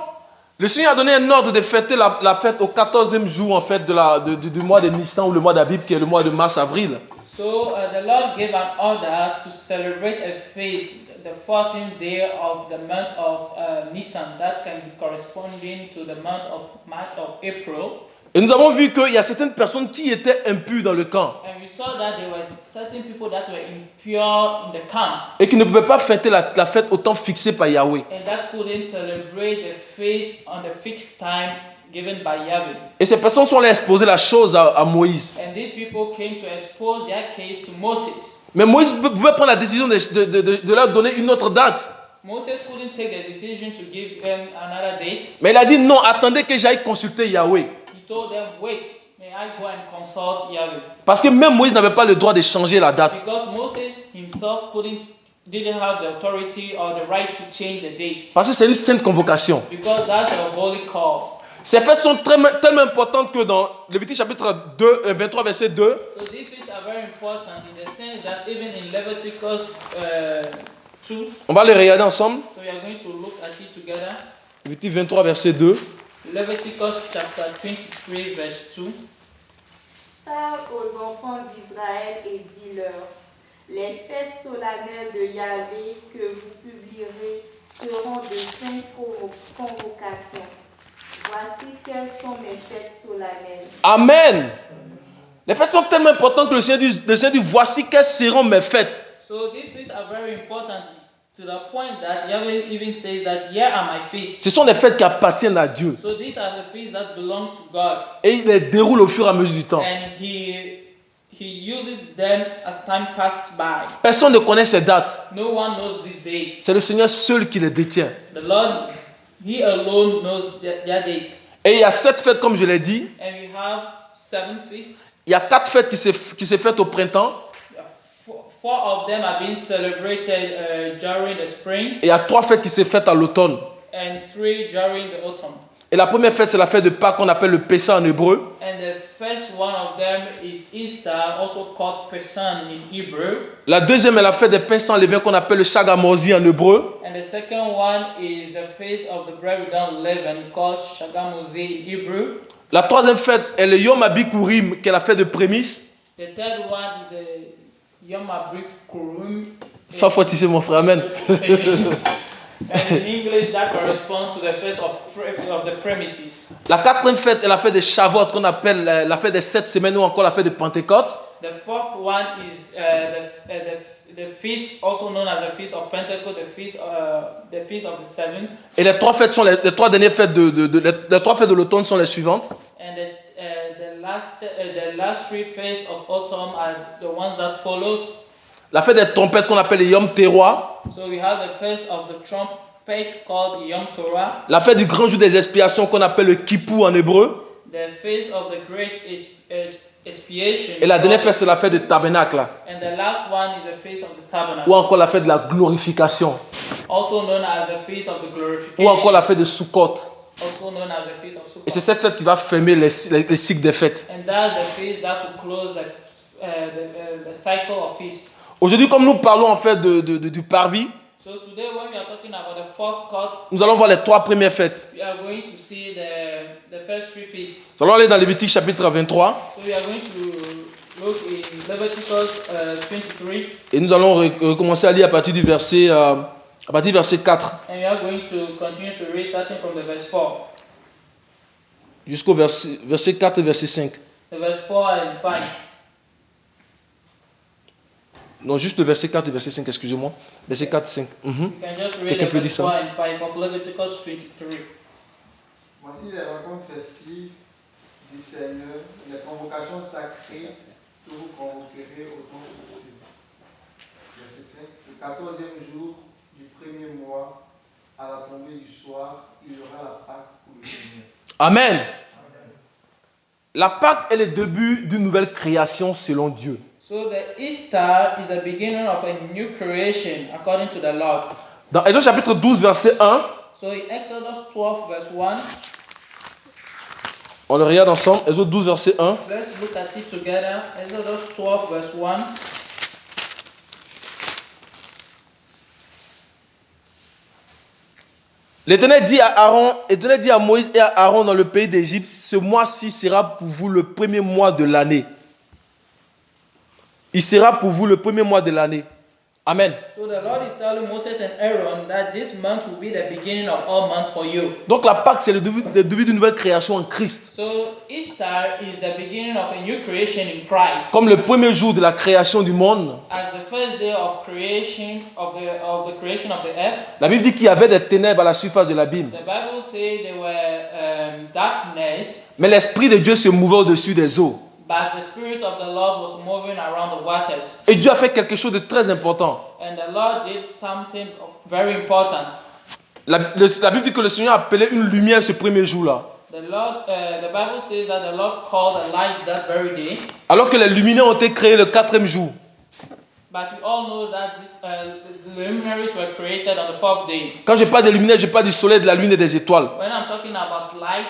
Speaker 1: le Seigneur a donné un ordre de fêter la fête au 14e jour en fait, du mois de Nissan ou le mois d'Abib, qui est le mois de mars-avril.
Speaker 2: So the Lord gave an order to celebrate a feast, the 14th day of the month of Nisan. That can be corresponding to the month of March or April.
Speaker 1: Et nous avons vu qu'il y a certaines personnes qui étaient impures dans le camp
Speaker 2: And we saw that there were certain people that were impure in the camp
Speaker 1: et qui ne pouvaient pas fêter la fête au temps fixé par Yahweh.
Speaker 2: and that couldn't celebrate the feast on the fixed time given by Yahweh.
Speaker 1: Et ces personnes sont allées exposer la chose à Moïse.
Speaker 2: And these people came to expose their case to Moses.
Speaker 1: Mais Moïse pouvait prendre la décision de leur donner une autre date.
Speaker 2: Moses couldn't take the decision to give them another date.
Speaker 1: Mais il a dit non, attendez que j'aille consulter Yahweh.
Speaker 2: He told them, wait, may I go and consult Yahweh?
Speaker 1: Parce que même Moïse n'avait pas le droit de changer la date.
Speaker 2: Because Moses himself didn't have the authority or the right to change the dates.
Speaker 1: Parce que c'est une sainte convocation.
Speaker 2: Because that's a holy cause.
Speaker 1: Ces fêtes sont tellement importantes que dans Lévitique chapitre 2, 23, verset 2,
Speaker 2: So these feasts are very important in the sense that even in Leviticus 2,
Speaker 1: on va les regarder ensemble.
Speaker 2: so we are going to look at it together.
Speaker 1: Lévitique 23, verset 2.
Speaker 2: Leviticus chapter 23 verse 2.
Speaker 4: Parle aux enfants d'Israël et dis-leur: Les fêtes solennelles de Yahvé que vous publierez seront de 5 convocations. Voici quelles sont mes fêtes solennelles.
Speaker 1: Amen. Les fêtes sont tellement importantes que le Seigneur dit voici quelles seront mes fêtes.
Speaker 2: So these feasts are very important to the point that Yahweh even says that here are my feasts.
Speaker 1: Ce sont des fêtes qui appartiennent à Dieu.
Speaker 2: So these are the feasts that belong to God.
Speaker 1: Et il les déroule au fur et à mesure du temps.
Speaker 2: And he uses them as time passes by.
Speaker 1: Personne ne connaît ces dates.
Speaker 2: No one knows these dates.
Speaker 1: C'est le Seigneur seul qui les détient.
Speaker 2: The Lord, He alone knows their dates.
Speaker 1: Et il y a 7 fêtes comme je l'ai dit.
Speaker 2: And we have 7 feasts.
Speaker 1: Il y a 4 fêtes qui se fêtent au printemps.
Speaker 2: 4 of them are being celebrated during the spring.
Speaker 1: Et il y a 3 fêtes qui se fêtent à l'automne.
Speaker 2: And 3 during the autumn.
Speaker 1: Et la première fête, c'est la fête de Pâques qu'on appelle le Pessah en hébreu.
Speaker 2: And the first one of them is Easter, also called Pesach in Hebrew.
Speaker 1: La deuxième est la fête des pains sans levain qu'on appelle le Shagamozi en hébreu.
Speaker 2: And the second one is the feast of the bread without leaven, called Shagamozi in Hebrew.
Speaker 1: La troisième fête est le Yom Abikurim, qui est la fête de prémices.
Speaker 2: The third one is the Yom Abikurim.
Speaker 1: Sois fortifié, mon frère, amen.
Speaker 2: And in English, that corresponds to the feast of the premises.
Speaker 1: La quatrième fête est la fête de Shavuot, qu'on appelle la fête des 7 semaines ou encore la fête de Pentecôte.
Speaker 2: The fourth one is the feast, also known as the feast of Pentecost, the feast of the seventh.
Speaker 1: Et les trois fêtes sont les trois dernières fêtes les trois fêtes de l'automne sont les suivantes.
Speaker 2: And the last three feasts of autumn are the ones that follows.
Speaker 1: La fête des trompettes qu'on appelle le Yom Teruah.
Speaker 2: So we have the feast of the trumpet called Yom Torah.
Speaker 1: La fête du grand jour des expiations qu'on appelle le Kippur en hébreu.
Speaker 2: The feast of the great expiation.
Speaker 1: Et la dernière fête c'est la fête du tabernacle.
Speaker 2: And the last one is the feast of the tabernacle.
Speaker 1: Ou encore la fête de la glorification.
Speaker 2: Also known as the feast of the glorification.
Speaker 1: Ou encore la fête de Sukkot.
Speaker 2: Also known as the feast of Sukkot.
Speaker 1: Et c'est cette fête qui va fermer les cycles des fêtes.
Speaker 2: And that's the feast that will close the cycle of feast.
Speaker 1: Aujourd'hui, comme nous parlons en fait du parvis,
Speaker 2: So today when we are talking about the fourth court,
Speaker 1: nous allons voir les trois premières fêtes.
Speaker 2: we are going to see the first three feasts.
Speaker 1: Nous allons aller dans Lévitique chapitre 23
Speaker 2: So we are going to look in Leviticus 23,
Speaker 1: et nous allons recommencer à lire à partir du verset 4
Speaker 2: and we are going to continue to read starting from the verse 4.
Speaker 1: jusqu'au verset 4 et verset 5.
Speaker 2: The verse 4 and 5.
Speaker 1: Non, juste le verset 4 et verset 5, excusez-moi. Verset 4 et 5.
Speaker 2: You can just read
Speaker 1: Quelqu'un
Speaker 2: the
Speaker 1: peut dire
Speaker 2: verse
Speaker 1: ça?
Speaker 2: 4 and 5 of Leviticus 23.
Speaker 5: Voici les rencontres festives du Seigneur, les convocations sacrées que vous convoquerez au temps fixé. Verset 5. Le 14e jour du premier mois, à la tombée du soir, il y aura la Pâque pour le Seigneur.
Speaker 1: Amen.
Speaker 5: Amen.
Speaker 1: La Pâque est le début d'une nouvelle création selon Dieu.
Speaker 2: So the Easter is the beginning of a new creation according to the Lord.
Speaker 1: Dans Exode chapitre 12, verset 1,
Speaker 2: So in Exodus 12 verse 1,
Speaker 1: on le regarde ensemble. Exode 12, verset 1.
Speaker 2: let's look at it together. Exodus 12 verse 1.
Speaker 1: L'Éternel dit à Moïse et à Aaron dans le pays d'Égypte, ce mois-ci sera pour vous le premier mois de l'année. Il sera pour vous le premier mois de l'année. Amen.
Speaker 2: So the Lord is telling Moses and Aaron that this month will be the beginning of all months for you.
Speaker 1: Donc la Pâque, c'est le début d'une nouvelle création en Christ.
Speaker 2: So Easter is the beginning of a new creation in Christ.
Speaker 1: Comme le premier jour de la création du monde,
Speaker 2: As the first day of creation of the creation of the earth,
Speaker 1: la Bible dit qu'il y avait des ténèbres à la surface de l'abîme.
Speaker 2: the Bible says there were darkness,
Speaker 1: Mais l'Esprit de Dieu se mouvait au-dessus des eaux.
Speaker 2: but the Spirit of the Lord was moving around the waters.
Speaker 1: Et Dieu a fait quelque chose de très important.
Speaker 2: And the Lord did something very important.
Speaker 1: La Bible dit que le Seigneur appelait une lumière ce premier jour-là.
Speaker 2: The Bible says that the Lord called a light that very day.
Speaker 1: Alors que les luminaires ont été créés le quatrième jour.
Speaker 2: But you all know that the luminaries were created on the fourth day.
Speaker 1: Quand je parle des luminaires, je parle du soleil, de la lune et des étoiles.
Speaker 2: When I'm talking about light,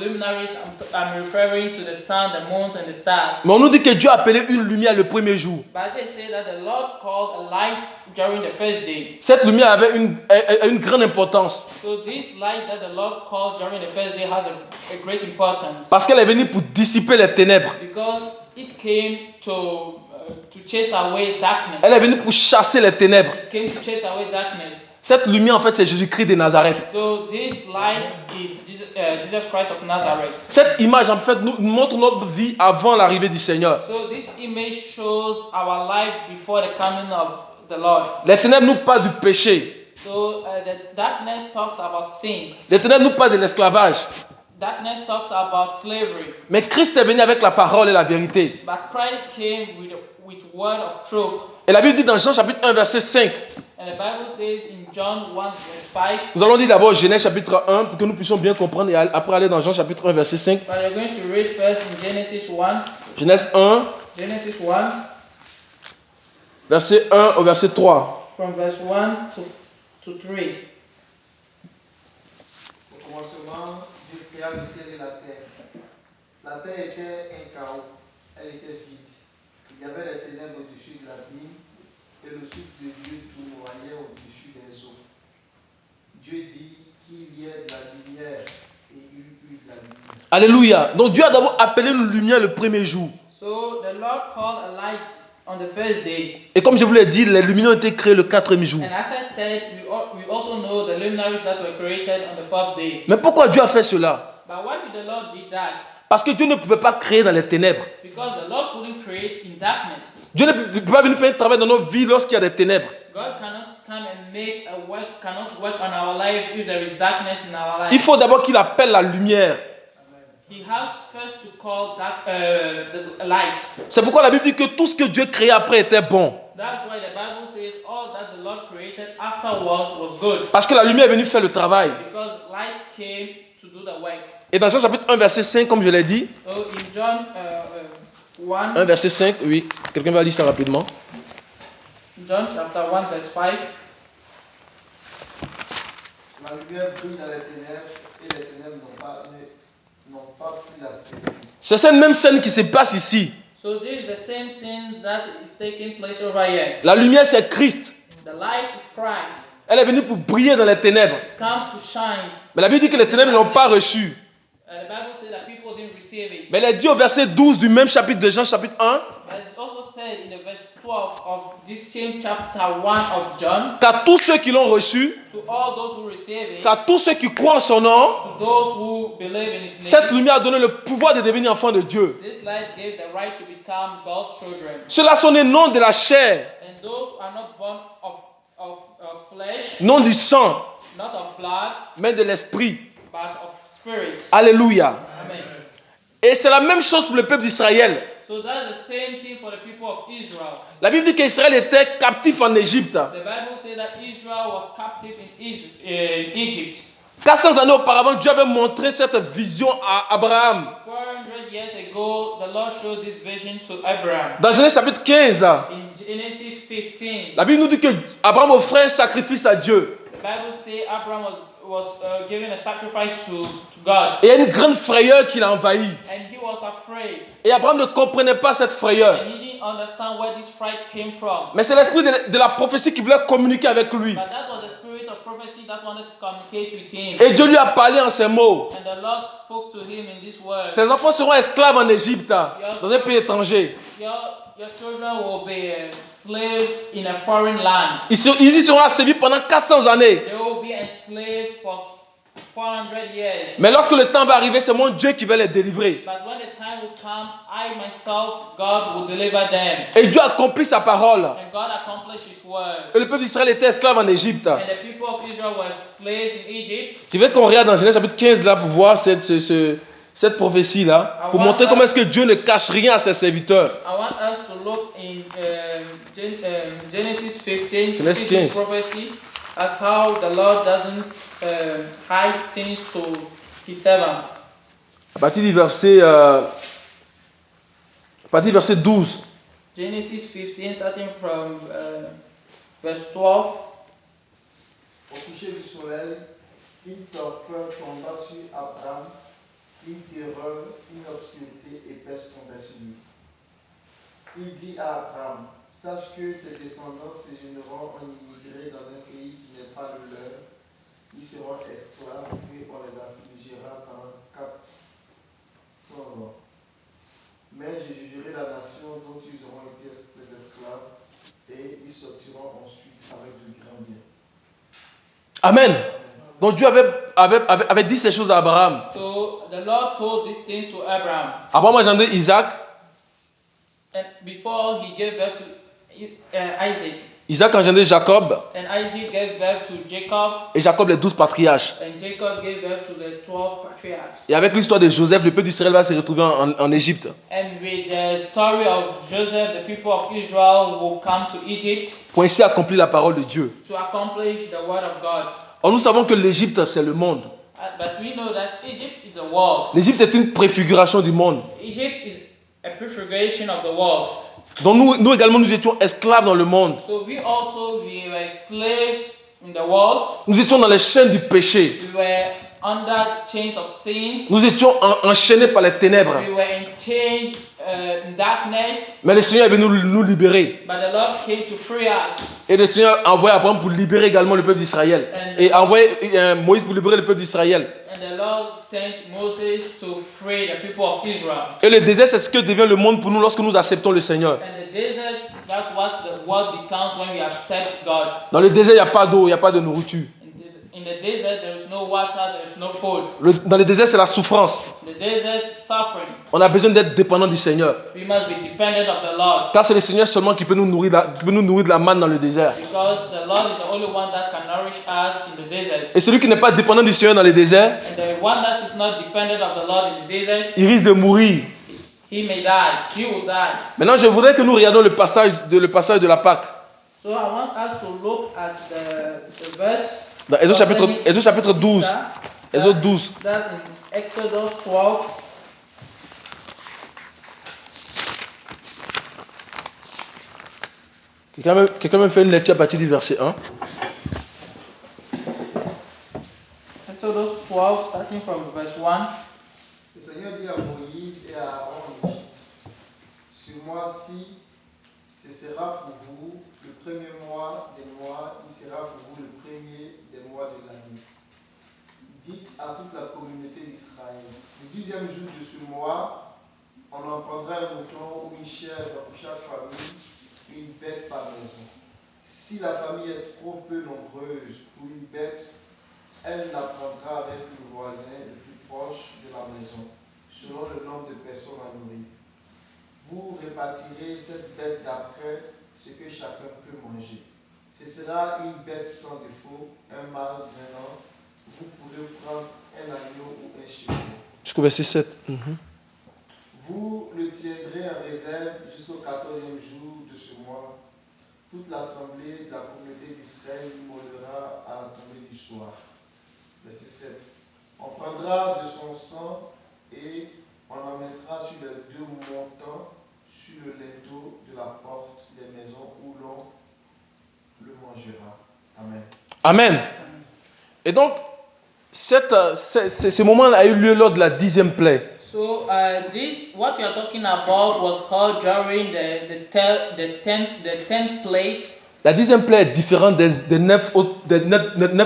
Speaker 2: luminaries, I'm referring to the sun, the moons, and the stars.
Speaker 1: Mais on nous dit que Dieu a appelé une lumière le premier jour.
Speaker 2: But they say that the Lord called a light during the first day.
Speaker 1: Cette lumière avait une grande importance.
Speaker 2: So this light that the Lord called during the first day has a great importance.
Speaker 1: Parce qu'elle est venue pour dissiper les ténèbres.
Speaker 2: Because it came to chase away darkness.
Speaker 1: Elle est venue pour chasser les ténèbres.
Speaker 2: It came to chase away darkness.
Speaker 1: Cette lumière, en fait, c'est Jésus-Christ de Nazareth.
Speaker 2: So this light is Jesus Christ of Nazareth.
Speaker 1: Cette image, en fait, nous montre notre vie avant l'arrivée du Seigneur.
Speaker 2: So this image shows our life before the coming of the Lord.
Speaker 1: Les ténèbres nous parlent du péché.
Speaker 2: So the darkness talks about sins.
Speaker 1: Les ténèbres nous parlent de l'esclavage.
Speaker 2: Darkness talks about slavery.
Speaker 1: Mais Christ est venu avec la parole et la vérité.
Speaker 2: But Christ came with word of truth.
Speaker 1: Et la Bible dit dans Jean chapitre 1 verset 5.
Speaker 2: And the Bible says in John 1 verse 5.
Speaker 1: Nous allons lire d'abord Genèse chapitre 1 pour que nous puissions bien comprendre et après aller dans Jean chapitre 1 verset 5.
Speaker 2: But we're going to read first in Genesis 1.
Speaker 1: Genèse 1
Speaker 2: Genesis 1
Speaker 1: verset 1 au verset 3.
Speaker 2: from verse 1 to 3.
Speaker 5: Au commencement, Dieu créa le ciel et la terre. La terre était un chaos, elle était vide. Il y avait les ténèbres au-dessus de l'abîme et le souffle de Dieu tournoyait au-dessus des eaux. Dieu dit qu'il y ait de la lumière et il y eut de la lumière.
Speaker 1: Alléluia. Donc Dieu a d'abord appelé une lumière le premier jour.
Speaker 2: So the Lord called a light on the first day.
Speaker 1: Et comme je vous l'ai dit, les lumières ont été créées le quatrième jour.
Speaker 2: And as I said, we also know the luminaries that were created on the fourth day.
Speaker 1: Mais pourquoi Dieu a fait cela?
Speaker 2: But why did the Lord do that?
Speaker 1: Parce que Dieu ne pouvait pas créer dans les ténèbres.
Speaker 2: Because the Lord couldn't create in darkness.
Speaker 1: Dieu ne peut pas venir faire un travail dans nos vies lorsqu'il y a des ténèbres.
Speaker 2: God cannot come and make a work, cannot work on our life if there is darkness in our life.
Speaker 1: Il faut d'abord qu'il appelle la lumière.
Speaker 2: He has first to call the light.
Speaker 1: C'est pourquoi la Bible dit que tout ce que Dieu créait après était bon.
Speaker 2: That's why the Bible says all that the Lord created afterwards was good.
Speaker 1: Parce que la lumière est venue faire le travail.
Speaker 2: Because light came to do the work.
Speaker 1: Et dans Jean chapitre 1 verset 5, comme je l'ai dit,
Speaker 2: So in John 1,
Speaker 1: 1 verset 5, oui, quelqu'un va lire ça rapidement.
Speaker 2: John chapter 1 verse 5.
Speaker 5: La lumière brille dans les ténèbres et les ténèbres n'ont pas pu la saisir.
Speaker 1: C'est cette même scène qui se passe ici.
Speaker 2: So this is the same sin that is taking place over here.
Speaker 1: La lumière c'est Christ.
Speaker 2: The light is Christ.
Speaker 1: Elle est venue pour briller dans les ténèbres.
Speaker 2: It comes to shine.
Speaker 1: Mais la Bible dit que les ténèbres ne l'ont pas reçu.
Speaker 2: The Bible says that people didn't receive it.
Speaker 1: Mais elle est dit au verset 12 du même chapitre de Jean chapitre 1.
Speaker 2: But it's also said in the verse 12 of this same chapter 1 of John,
Speaker 1: Car tous ceux qui l'ont reçu,
Speaker 2: to all those who receive it,
Speaker 1: car tous ceux qui croient en son nom,
Speaker 2: to those who believe in his
Speaker 1: cette
Speaker 2: name,
Speaker 1: lumière a donné le pouvoir de devenir enfant de Dieu.
Speaker 2: this light gave the right to become God's children.
Speaker 1: Ceux-là sont nés non de la chair,
Speaker 2: And those who are not born of flesh,
Speaker 1: non du sang,
Speaker 2: not of blood,
Speaker 1: mais de l'esprit.
Speaker 2: but of spirit.
Speaker 1: Alléluia.
Speaker 2: Amen.
Speaker 1: Et c'est la même chose pour le peuple d'Israël.
Speaker 2: So that's the same thing for the people of Israel.
Speaker 1: La Bible dit qu'Israël était captif en Égypte.
Speaker 2: The Bible says that Israel was captive in Egypt.
Speaker 1: 400 années auparavant, Dieu avait montré cette vision à Abraham.
Speaker 2: 400 years ago, the Lord showed this vision to Abraham.
Speaker 1: Dans Genèse chapitre 15,
Speaker 2: In Genesis 15,
Speaker 1: la Bible nous dit que Abraham offrait un sacrifice à Dieu.
Speaker 2: the Bible says Abraham was giving a sacrifice to God.
Speaker 1: Et il y a une grande frayeur qui l'a envahi.
Speaker 2: And he was afraid.
Speaker 1: Et Abraham ne comprenait pas cette frayeur.
Speaker 2: And he didn't understand where this fright came from.
Speaker 1: Mais c'est l'esprit de la prophétie qui voulait communiquer avec lui.
Speaker 2: But that was the spirit of prophecy that wanted to communicate with him.
Speaker 1: Et Dieu lui a parlé en ces mots.
Speaker 2: And the Lord spoke to him in this word.
Speaker 1: Tes enfants seront esclaves en Égypte, dans un pays étranger.
Speaker 2: Your children will be slaves in a foreign land.
Speaker 1: Ils y seront asservis pendant 400 années.
Speaker 2: They will be enslaved for 400 years.
Speaker 1: Mais lorsque le temps va arriver, c'est mon Dieu qui va les délivrer.
Speaker 2: But when the time will come, I myself, God, will deliver them.
Speaker 1: Et Dieu accomplit sa parole.
Speaker 2: And God accomplished His word.
Speaker 1: Et le peuple d'Israël était esclave en Égypte.
Speaker 2: And the people of Israel were slaves in Egypt.
Speaker 1: Je veux qu'on regarde dans Genèse chapitre 15 là pour voir cette prophétie là, pour montrer comment est-ce que Dieu ne cache rien à ses serviteurs.
Speaker 2: I want us to look in Genesis 15 to
Speaker 1: Genesis
Speaker 2: see this
Speaker 1: 15.
Speaker 2: prophecy as how the Lord doesn't hide things to His servants.
Speaker 1: À partir du verset 12.
Speaker 2: Genesis 15, starting from verse 12.
Speaker 5: Au coucher du soleil, une torpeur tomba sur Abraham, une terreur, une obscurité épaisse tombait sur lui. Il dit à Abraham, sache que tes descendants séjourneront en immigrés dans un pays qui n'est pas le leur. Ils seront esclaves et on les affligera pendant 400 ans. Mais je jugerai la nation dont ils auront été les esclaves et ils sortiront ensuite avec de grands biens.
Speaker 1: Amen. Donc Dieu avait dit ces choses à Abraham.
Speaker 2: So the Lord told these things to Abraham.
Speaker 1: Abraham a engendré Isaac.
Speaker 2: And before he gave birth to Isaac.
Speaker 1: Isaac a engendré Jacob.
Speaker 2: And Isaac gave birth to Jacob.
Speaker 1: Et Jacob les 12 patriarches.
Speaker 2: And Jacob gave birth to the 12 patriarchs.
Speaker 1: Et avec l'histoire de Joseph, le peuple d'Israël va se retrouver en Égypte.
Speaker 2: And with the story of Joseph, the people of Israel will come to Egypt
Speaker 1: Pour ainsi accomplir la parole de Dieu.
Speaker 2: to accomplish the word of God.
Speaker 1: Or, nous savons que l'Égypte, c'est le monde.
Speaker 2: But we know that Egypt is a world.
Speaker 1: L'Égypte est une préfiguration du monde.
Speaker 2: Egypt is a prefiguration of the world.
Speaker 1: Donc nous également, nous étions esclaves dans le monde.
Speaker 2: So we also were slaves in the world.
Speaker 1: Nous étions dans les chaînes du péché.
Speaker 2: We were under chains of sins.
Speaker 1: Nous étions enchaînés par les ténèbres.
Speaker 2: We were enchained in darkness,
Speaker 1: Mais le Seigneur est venu nous libérer.
Speaker 2: but the Lord came to free us.
Speaker 1: Et le Seigneur a envoyé Abraham pour libérer également le peuple d'Israël. Et a envoyé Moïse pour libérer le peuple d'Israël.
Speaker 2: And the Lord sent Moses to free the people of Israel.
Speaker 1: Et le désert, c'est ce que devient le monde pour nous lorsque nous acceptons le Seigneur.
Speaker 2: And the desert, that's what the world becomes when we accept God.
Speaker 1: Dans le désert, il n'y a pas d'eau, il n'y a pas de nourriture.
Speaker 2: In the desert, there is no water, there is no food.
Speaker 1: Dans le désert, c'est la souffrance.
Speaker 2: The desert is suffering.
Speaker 1: On a besoin d'être dépendant du Seigneur.
Speaker 2: We must be dependent of the Lord.
Speaker 1: Car c'est le Seigneur seulement qui peut nous nourrir de la manne dans le désert.
Speaker 2: Because the Lord is the only one that can nourish us in the desert.
Speaker 1: Et celui qui n'est pas dépendant du Seigneur dans le désert,
Speaker 2: And the one that is not dependent of the Lord in the desert,
Speaker 1: il risque de mourir.
Speaker 2: he may die. He will die.
Speaker 1: Maintenant, je voudrais que nous regardions le passage de la Pâque.
Speaker 2: So I want us to look at the verse.
Speaker 1: Dans Exode chapitre 12. Exode 12.
Speaker 2: That's in Exodus 12.
Speaker 1: Quelqu'un me fait une lecture à partir du verset 1.
Speaker 2: Exodus 12, starting from verse 1.
Speaker 5: Le Seigneur dit à Moïse et à Aaron en Égypte, ce mois-ci, ce sera pour vous le premier mois des mois, il sera pour vous le premier des mois de l'année. Dites à toute la communauté d'Israël, le 10e jour de ce mois, on en prendra un mouton ou une chèvre pour chaque famille, une bête par maison. Si la famille est trop peu nombreuse pour une bête, elle la prendra avec le voisin le plus proche de la maison, selon le nombre de personnes à nourrir. Vous répartirez cette bête d'après ce que chacun peut manger. Ce sera une bête sans défaut, un mâle d'un an. Vous pourrez prendre un agneau ou un chevreau.
Speaker 1: Jusqu'au verset 7.
Speaker 5: Vous le tiendrez en réserve jusqu'au 14e jour de ce mois. Toute l'assemblée de la communauté d'Israël mourra à la tombée du soir. Verset 7. On prendra de son sang et on en mettra sur les deux montants sur le linteau de la porte des maisons où l'on le mangera. Amen.
Speaker 1: Amen. Et donc, ce moment a eu lieu lors de la 10e plaie.
Speaker 2: So what we are talking about was called during the 10th plague.
Speaker 1: La 10e plaie est différente des 9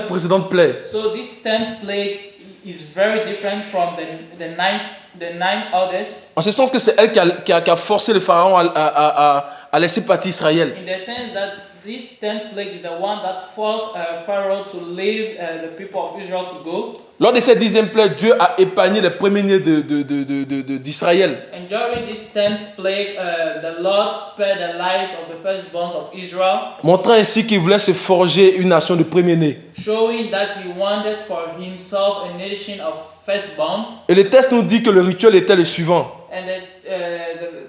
Speaker 1: précédentes plaies.
Speaker 2: So this 10th plague is very different from the nine others.
Speaker 1: En ce sens que c'est elle qui a forcé le pharaon à laisser partir Israël.
Speaker 2: In the sense that this 10th plague is the one that forced Pharaoh to leave the people of Israel to go.
Speaker 1: Lors de cette 10e plaie, Dieu a épargné les premiers-nés d'Israël.
Speaker 2: And during this 10th plague, the Lord spared the lives of the firstborns of Israel,
Speaker 1: Montrant ainsi qu'il voulait se forger une nation de premiers-nés.
Speaker 2: showing that he wanted for himself a nation of firstborn.
Speaker 1: Et le texte nous dit que le rituel était le suivant.
Speaker 2: And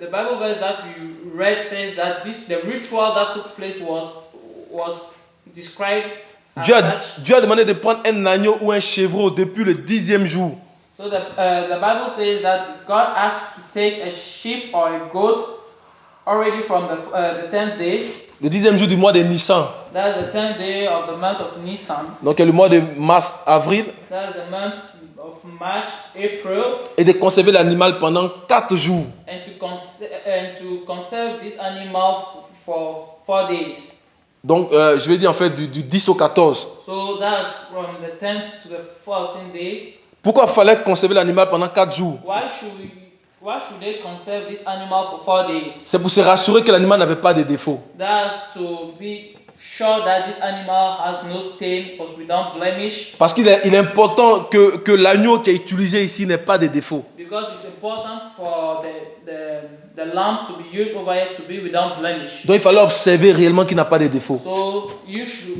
Speaker 2: the Bible verse that we read says that the ritual that took place was described as such.
Speaker 1: Dieu a demandé de prendre un agneau ou un chevreau depuis le 10e jour.
Speaker 2: So the Bible says that God asked to take a sheep or a goat already from the 10th day.
Speaker 1: Le 10e jour du mois de Nissan.
Speaker 2: That's the 10th day of the month of Nisan.
Speaker 1: Donc le mois de mars, avril.
Speaker 2: That's the month of March, April.
Speaker 1: Et de conserver l'animal pendant 4 jours.
Speaker 2: And to conserve this animal for 4 days.
Speaker 1: Donc je vais dire en fait du 10 au 14.
Speaker 2: So that's from the 10th to the 14th day.
Speaker 1: Pourquoi fallait conserver l'animal pendant 4 jours?
Speaker 2: Why should they conserve this animal for 4 days?
Speaker 1: C'est pour se rassurer que l'animal n'avait pas de défaut.
Speaker 2: That's to be sure that this animal has no stain, was without blemish.
Speaker 1: Parce qu'il est important que l'agneau qui est utilisé ici n'ait pas de défaut.
Speaker 2: Because it's important for the lamb to be used over here to be without blemish.
Speaker 1: Donc il fallait observer réellement qu'il n'a pas de défaut.
Speaker 2: So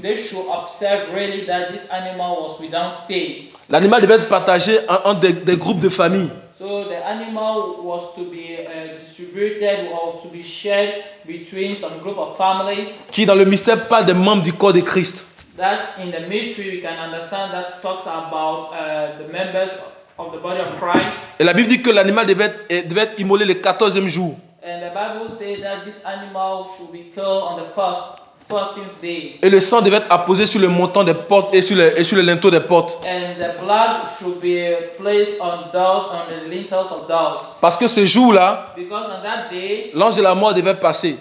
Speaker 2: they should observe really that this animal was without stain.
Speaker 1: L'animal devait être partagé en des groupes de famille.
Speaker 2: So the animal was to be distributed or to be shared between some group of families.
Speaker 1: Qui dans le mystère parle des membres du corps de Christ.
Speaker 2: That in the mystery we can understand that talks about the members of the body of Christ.
Speaker 1: Et la Bible dit que l'animal devait être immolé le 14e jour.
Speaker 2: And the Bible says that this animal should be killed on the 14th day.
Speaker 1: Et le sang devait être apposé sur le montant des portes et sur le linteau des portes.
Speaker 2: And the blood should be placed on doors, on the lintels of doors.
Speaker 1: Parce que ce jour-là,
Speaker 2: Because on that day,
Speaker 1: l'ange de la mort devait passer.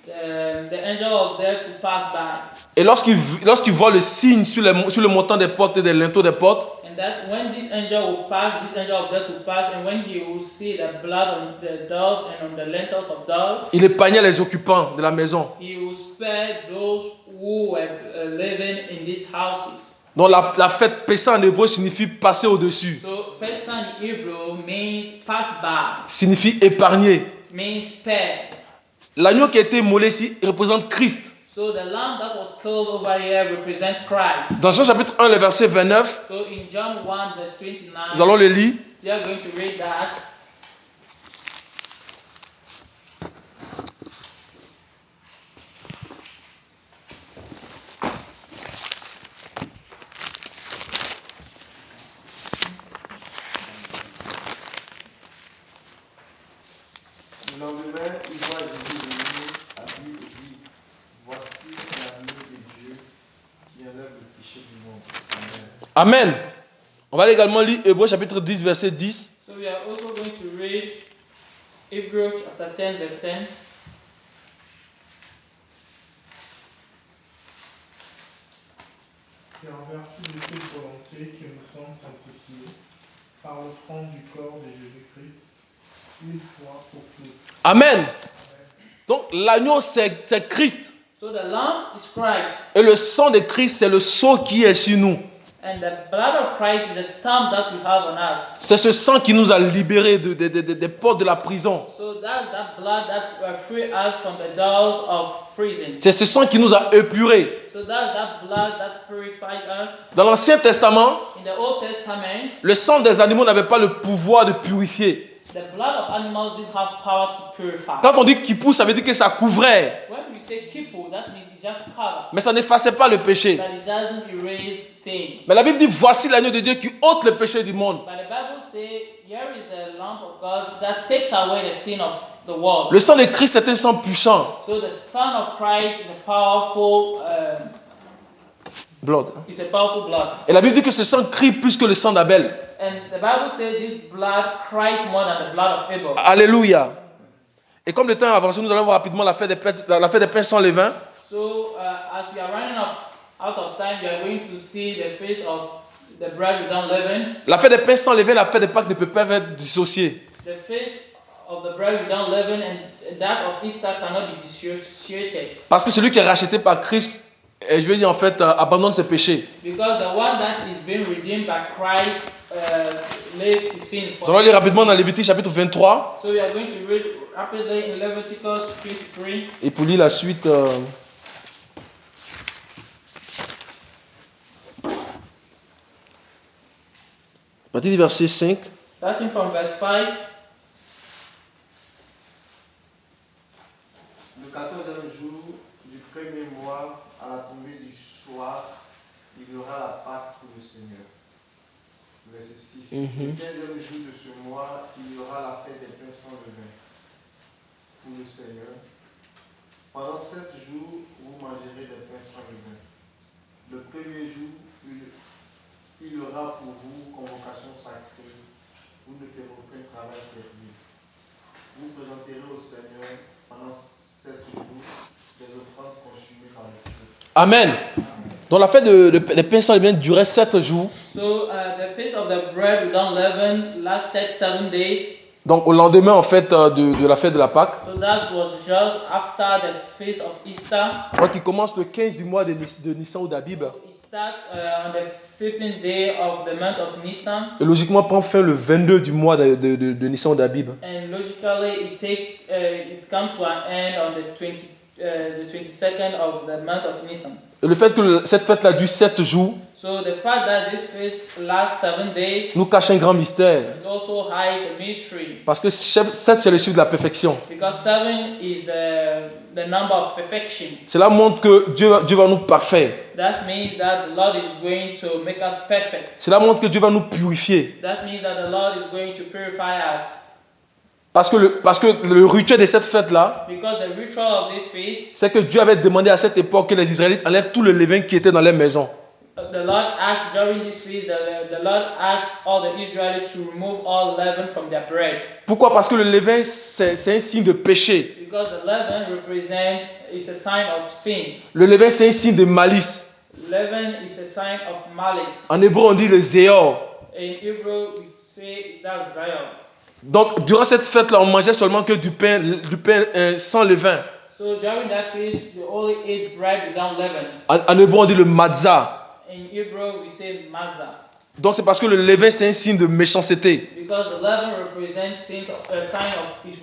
Speaker 2: the angel of death will pass by.
Speaker 1: Et lorsqu'il voit le signe sur le montant des portes et des linteaux des portes,
Speaker 2: And that when this angel will pass, this angel of death will pass, and when he will see the blood on the doors and on the lintels of doors,
Speaker 1: il épargnait les occupants de la maison.
Speaker 2: he will spare those who were living in these houses.
Speaker 1: Donc la fête Pessah en hébreu signifie passer au-dessus,
Speaker 2: So Pessah in Hebrew means pass by,
Speaker 1: signifie épargner.
Speaker 2: means spare.
Speaker 1: L'agneau qui a été immolé ici représente Christ.
Speaker 2: So the lamb that was killed over here represents Christ.
Speaker 1: Dans Jean chapitre 1, le verset 29,
Speaker 2: So in John 1 verse 29,
Speaker 1: nous allons le lire.
Speaker 2: we are going to read that.
Speaker 5: Le lendemain, il voit Jésus venir à lui et dit, voici l'agneau de Dieu qui enlève le péché du monde. Amen.
Speaker 1: Amen. On va également lire Hébreux chapitre 10, verset 10.
Speaker 2: So we are also going to read Hebrews chapter 10 verse 10.
Speaker 3: Et en vertu de cette volonté que nous sommes sanctifiés par l'offrande du corps de Jésus-Christ, une fois pour toutes.
Speaker 1: Amen. Donc l'agneau c'est Christ.
Speaker 2: So the lamb is Christ,
Speaker 1: Et le sang de Christ c'est le sceau qui est sur nous.
Speaker 2: and the blood of Christ is the stamp that we have on us.
Speaker 1: C'est ce sang qui nous a libérés des portes de la prison.
Speaker 2: So that's that blood that free us from the doors of prison.
Speaker 1: C'est ce sang qui nous a épurés.
Speaker 2: So that's that blood that purifies us.
Speaker 1: Dans l'Ancien Testament,
Speaker 2: In the Old Testament,
Speaker 1: le sang des animaux n'avait pas le pouvoir de purifier.
Speaker 2: the blood of animals didn't have power to purify.
Speaker 1: Quand on dit Kippour, ça veut dire que ça couvrait.
Speaker 2: When we say kippur, that means it just covers,
Speaker 1: Mais ça n'effaçait pas le péché.
Speaker 2: but it doesn't erase sin.
Speaker 1: Mais la Bible dit, voici l'agneau de Dieu qui ôte le péché du monde.
Speaker 2: But the Bible says, here is the Lamb of God that takes away the sin of the world.
Speaker 1: Le sang de Christ, c'est un sang puissant.
Speaker 2: So the Son of Christ is a powerful,
Speaker 1: Blood.
Speaker 2: blood.
Speaker 1: Et la Bible dit que ce sang crie plus que le sang d'Abel.
Speaker 2: And the Bible says this blood cries more than the blood of Abel.
Speaker 1: Alléluia. Et comme le temps avance, nous allons voir rapidement la fête des pains sans levain.
Speaker 2: So as we are running out of time, we are going to see the face of the bread without leaven.
Speaker 1: La fête des pains sans levain, la fête des Pâques ne peut pas être dissociée.
Speaker 2: The face of the bread without leaven and that of Easter cannot be dissociated.
Speaker 1: Parce que celui qui est racheté par Christ, je vais dire en fait, abandonne ses péchés.
Speaker 2: Because the one that is being redeemed by Christ leaves his sins.
Speaker 1: Nous allons lire rapidement dans Lévitique chapitre 23.
Speaker 2: So we are going to read rapidly in Leviticus 23.
Speaker 1: Et pour lire la suite, à partir du verset 5.
Speaker 2: Starting from verse 5.
Speaker 5: Le 14e jour du premier mois, à la tombée du soir, il y aura la Pâque pour le Seigneur. Verset 6. Le 15e jour de ce mois, il y aura la fête des pains sans levain pour le Seigneur. Pendant 7 jours, vous mangerez des pains sans levain. Le premier jour, il y aura pour vous convocation sacrée. Vous ne ferez aucun travail servile. Vous présenterez au Seigneur pendant 7 jours des offrandes consumées par le feu.
Speaker 1: Amen. Donc la fête des pains sans levain durait 7 jours.
Speaker 2: So the feast of the bread without leaven lasted 7 days.
Speaker 1: Donc au lendemain en fait de la fête de la Pâque.
Speaker 2: So that was just after the feast of Easter.
Speaker 1: Donc il commence le 15 du mois de Nissan ou d'Abib.
Speaker 2: It starts on the 15th day of the month of Nisan.
Speaker 1: Et logiquement prend fin le 22 du mois de Nissan ou d'Abib.
Speaker 2: And logically it comes to an end on the 22nd of the month of Nisan.
Speaker 1: Et le fait que cette fête-là dure 7 jours
Speaker 2: So the fact that this feast lasts 7 days,
Speaker 1: nous cache un grand mystère.
Speaker 2: it also hides a mystery.
Speaker 1: Parce que 7 c'est le chiffre de la perfection.
Speaker 2: Because 7 is the number of perfection.
Speaker 1: Cela montre que Dieu va nous parfaire.
Speaker 2: That means that the Lord is going to make us perfect.
Speaker 1: Cela montre que Dieu va nous purifier.
Speaker 2: That means that the Lord is going to purify us.
Speaker 1: Parce que le rituel de cette fête-là,
Speaker 2: Because the ritual of this feast,
Speaker 1: c'est que Dieu avait demandé à cette époque que les Israélites enlèvent tout le levain qui était dans les maisons.
Speaker 2: the Lord asked during this feast, the Lord asked all the Israelites to remove all leaven from their bread.
Speaker 1: Pourquoi? Parce que le levain, c'est un signe de péché.
Speaker 2: Because the leaven is a sign of sin.
Speaker 1: Le levain, c'est un signe de malice.
Speaker 2: Leaven is a sign of malice.
Speaker 1: En hébreu, on dit le zéor.
Speaker 2: In Hebrew, we say that's Zion.
Speaker 1: Donc, durant cette fête-là, on mangeait seulement que du pain sans levain.
Speaker 2: So during that feast, we only ate bread without leaven.
Speaker 1: En hébreu, on dit le matzah.
Speaker 2: In Hebrew, we say matzah.
Speaker 1: Donc, c'est parce que le levain, c'est un signe de méchanceté.
Speaker 2: Because the leaven represents it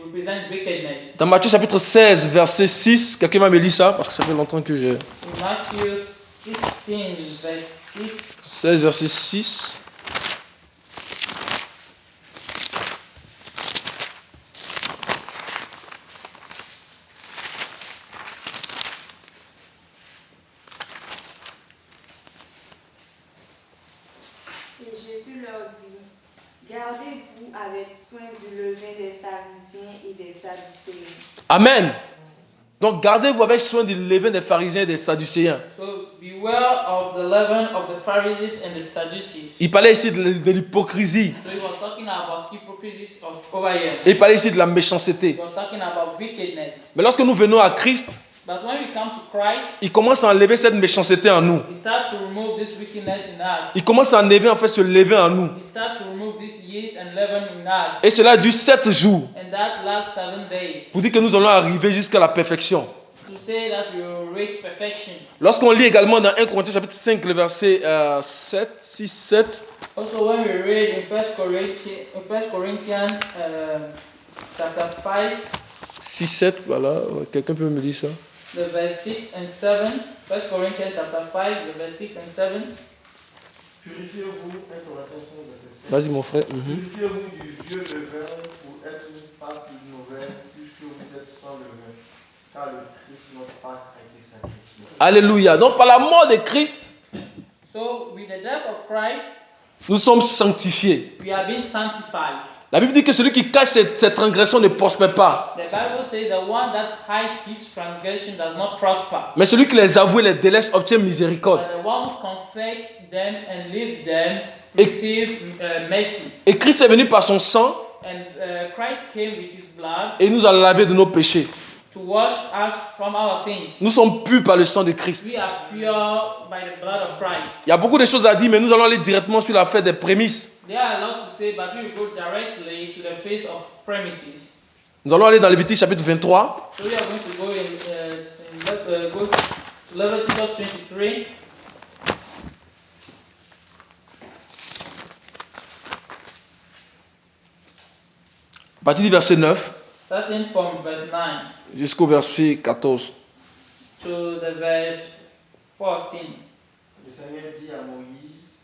Speaker 2: represents wickedness.
Speaker 1: Dans Matthieu chapitre 16, verset 6, quelqu'un va me lire ça parce que ça fait longtemps que j'ai.
Speaker 2: In Matthew 16, verse 6.
Speaker 1: 16, verset 6.
Speaker 4: Et Jésus leur dit, gardez-vous avec soin du levain des pharisiens et des sadducéens.
Speaker 1: Amen. Donc, gardez-vous avec soin du levain des pharisiens et des sadducéens.
Speaker 2: So beware of the leaven of the Pharisees and the Sadducees.
Speaker 1: Il parlait ici de l'hypocrisie.
Speaker 2: So he was talking about hypocrisy over here.
Speaker 1: Et il parlait ici de la méchanceté.
Speaker 2: He was talking about wickedness.
Speaker 1: Mais lorsque nous venons à Christ,
Speaker 2: But when we come to Christ,
Speaker 1: il commence à enlever cette méchanceté en nous.
Speaker 2: He starts to remove this wickedness in us.
Speaker 1: Il commence à enlever en fait ce levain en nous.
Speaker 2: He starts to remove this yeast and leaven in us.
Speaker 1: Et cela dure 7 jours.
Speaker 2: And that lasts 7 days.
Speaker 1: Pour dire que nous allons arriver jusqu'à la perfection.
Speaker 2: To say that we will reach perfection.
Speaker 1: Lorsqu'on lit également dans 1 Corinthiens chapitre 5, le verset 7, 6, 7.
Speaker 2: Also when we read in 1 Corinthians chapter 5,
Speaker 1: 6, 7, voilà. Quelqu'un peut me dire ça?
Speaker 2: the verse 6 and 7. 1 Corinthians chapter 5, the verse 6 and 7.
Speaker 5: Purifiez-vous, 1 Corinthiens 5, verset 7.
Speaker 1: Vas-y mon frère.
Speaker 5: Purifiez-vous du vieux levain pour être une pâte nouvelle, puisque vous êtes sans levain, car le Christ, notre Pâque, a été sacrifié.
Speaker 1: Alléluia. Donc par la mort de Christ,
Speaker 2: So with the death of Christ,
Speaker 1: nous sommes sanctifiés.
Speaker 2: we are being sanctified.
Speaker 1: La Bible dit que celui qui cache cette transgression ne prospère pas.
Speaker 2: The Bible says the one that hides his transgression does not prosper.
Speaker 1: Mais celui qui les avoue et les délaisse obtient miséricorde.
Speaker 2: But the one who confesses them and leave them receive mercy.
Speaker 1: Et Christ est venu par son sang
Speaker 2: And Christ came with his blood
Speaker 1: et nous a lavé de nos péchés.
Speaker 2: to wash us from our sins.
Speaker 1: Nous sommes purs par le sang de Christ.
Speaker 2: We are pure by the blood of Christ.
Speaker 1: Il y a beaucoup de choses à dire, mais nous allons aller directement sur la fête des prémices.
Speaker 2: There are a lot to say, but we will go directly to the face of premises.
Speaker 1: Nous allons aller dans Lévitique chapitre 23.
Speaker 2: So we are going to go go to Leviticus 23.
Speaker 1: À partir du verset 9
Speaker 2: Starting from verse 9
Speaker 1: jusqu'au verset 14.
Speaker 2: to the verse 14.
Speaker 5: Le Seigneur dit à Moïse,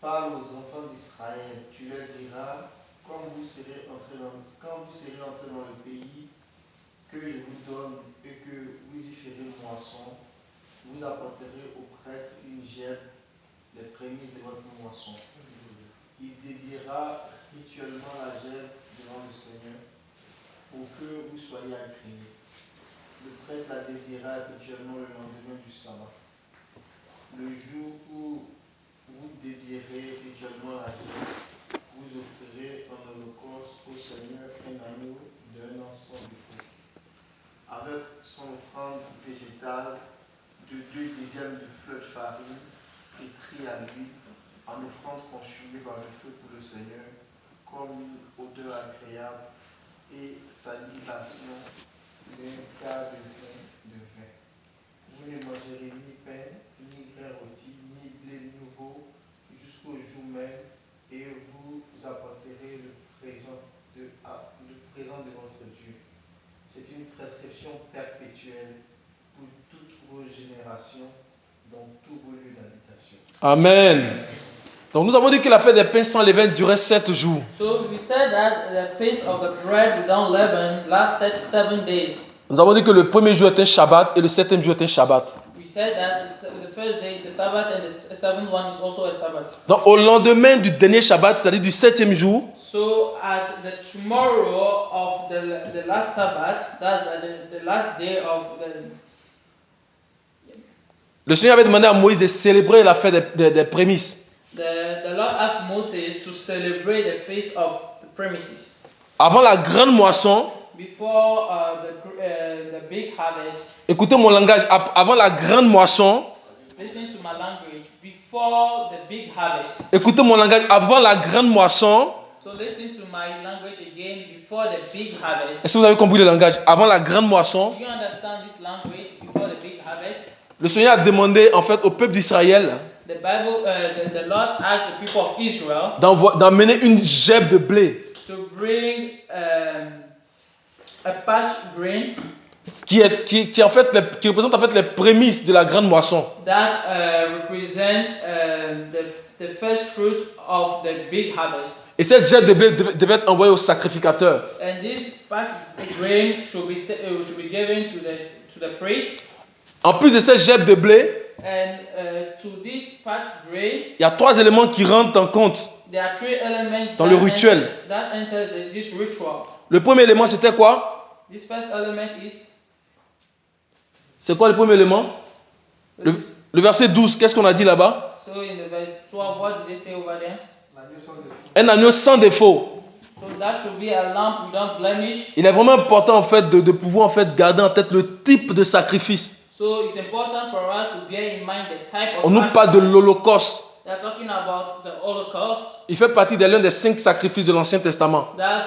Speaker 5: parle aux enfants d'Israël, tu leur diras, quand vous serez entrés dans le pays que je vous donne et que vous y ferez moisson, vous apporterez au prêtre une gemme, les prémices de votre moisson. Il dédiera rituellement la gemme devant le Seigneur pour que vous soyez agréés. Le prêtre la dédiera rituellement le lendemain du sabbat. Le jour où vous dédierez rituellement la gemme, vous offrirez en holocauste au Seigneur un agneau d'un an sans défaut, avec son offrande végétale de 2 dixièmes de fleur de farine pétrie à l'huile, en offrande consumée par le feu pour le Seigneur, comme une odeur agréable, et sa libation d'un quart de vin. Vous ne mangerez ni pain, ni grain rôti, ni blé nouveau, jusqu'au jour même, et vous apporterez le présent de votre Dieu. C'est une prescription perpétuelle pour toutes vos générations, dans tous vos lieux d'habitation.
Speaker 1: Amen. Donc nous avons dit que la fête des pains sans levain durait 7 jours.
Speaker 2: So we said that the feast of the bread without leaven lasted 7 days.
Speaker 1: Nous avons dit que le premier jour est un Shabbat et le 7e jour est un Shabbat.
Speaker 2: We said that the first day is a Sabbath and the seventh one is also a Sabbath.
Speaker 1: Donc au lendemain du dernier Shabbat, c'est-à-dire du 7e jour,
Speaker 2: So at the tomorrow of the last Sabbath, that's at the last day of the...
Speaker 1: le Seigneur avait demandé à Moïse de célébrer la fête des prémices.
Speaker 2: The Lord asked Moses to celebrate the feast of the premises.
Speaker 1: Avant la grande moisson,
Speaker 2: Before the big harvest.
Speaker 1: écoutez mon langage, avant la grande moisson,
Speaker 2: Listen to my language. Before the big harvest.
Speaker 1: écoutez mon langage, avant la grande moisson,
Speaker 2: So listen to my language again. Before the big harvest.
Speaker 1: est-ce que vous avez compris le langage? Avant la grande moisson,
Speaker 2: Do you understand this language? Before the big harvest.
Speaker 1: le Seigneur a demandé en fait au peuple d'Israël
Speaker 2: The Bible, the Lord asked the people of Israel
Speaker 1: d'emmener une gèbe de blé
Speaker 2: to bring a parched grain
Speaker 1: qui représente en fait les prémices de la grande moisson.
Speaker 2: that represents the first fruit of the big harvest.
Speaker 1: Et cette gèbe de blé devait être envoyée au sacrificateur.
Speaker 2: And this parched grain should be given to the priest.
Speaker 1: En plus de cette gèbe de blé,
Speaker 2: And to this parched grain,
Speaker 1: il y a 3 éléments qui rentrent en compte
Speaker 2: there are 3 elements
Speaker 1: dans le rituel.
Speaker 2: that enters this ritual.
Speaker 1: Le premier élément, c'était quoi?
Speaker 2: This first element is
Speaker 1: C'est quoi le premier élément? Le verset 12, qu'est-ce qu'on a dit là-bas?
Speaker 2: so in the verse 12, what did they say over there?
Speaker 1: Un agneau sans défaut.
Speaker 2: So that should be a lamb without blemish.
Speaker 1: Il est vraiment important en fait de pouvoir en fait garder en tête le type de sacrifice.
Speaker 2: So it's important for us to bear in mind the type of
Speaker 1: On nous parle de
Speaker 2: sacrifice.
Speaker 1: l'Holocauste.
Speaker 2: They're talking about the Holocaust.
Speaker 1: Il fait partie de l'un des 5 sacrifices de l'Ancien Testament.
Speaker 2: That's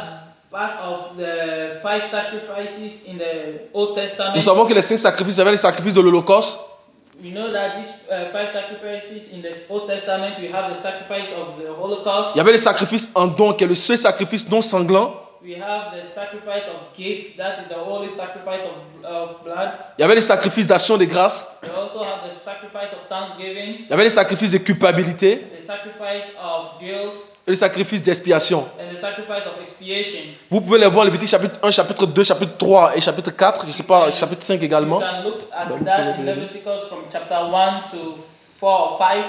Speaker 2: part of the 5 sacrifices in the Old Testament.
Speaker 1: Nous savons que les 5 sacrifices, il y avait les sacrifices de l'Holocauste,
Speaker 2: We know that these 5 sacrifices in the Old Testament, we have the sacrifice of the Holocaust.
Speaker 1: il y avait les sacrifices en don, qui est le seul sacrifice non sanglant.
Speaker 2: We have the sacrifice of gift, that is the holy sacrifice of blood.
Speaker 1: Il y avait les sacrifices d'action de grâce.
Speaker 2: We also have the sacrifice of thanksgiving,
Speaker 1: Il y avait les sacrifices de culpabilité
Speaker 2: the sacrifice of guilt,
Speaker 1: et les sacrifices d'expiation.
Speaker 2: and the sacrifice of expiation.
Speaker 1: Vous pouvez les voir en Lévitique chapitre 1, chapitre 2, chapitre 3 et chapitre 4, je ne sais pas, chapitre 5
Speaker 2: You
Speaker 1: également.
Speaker 2: can look at that in Leviticus from chapter 1 to 4 or 5.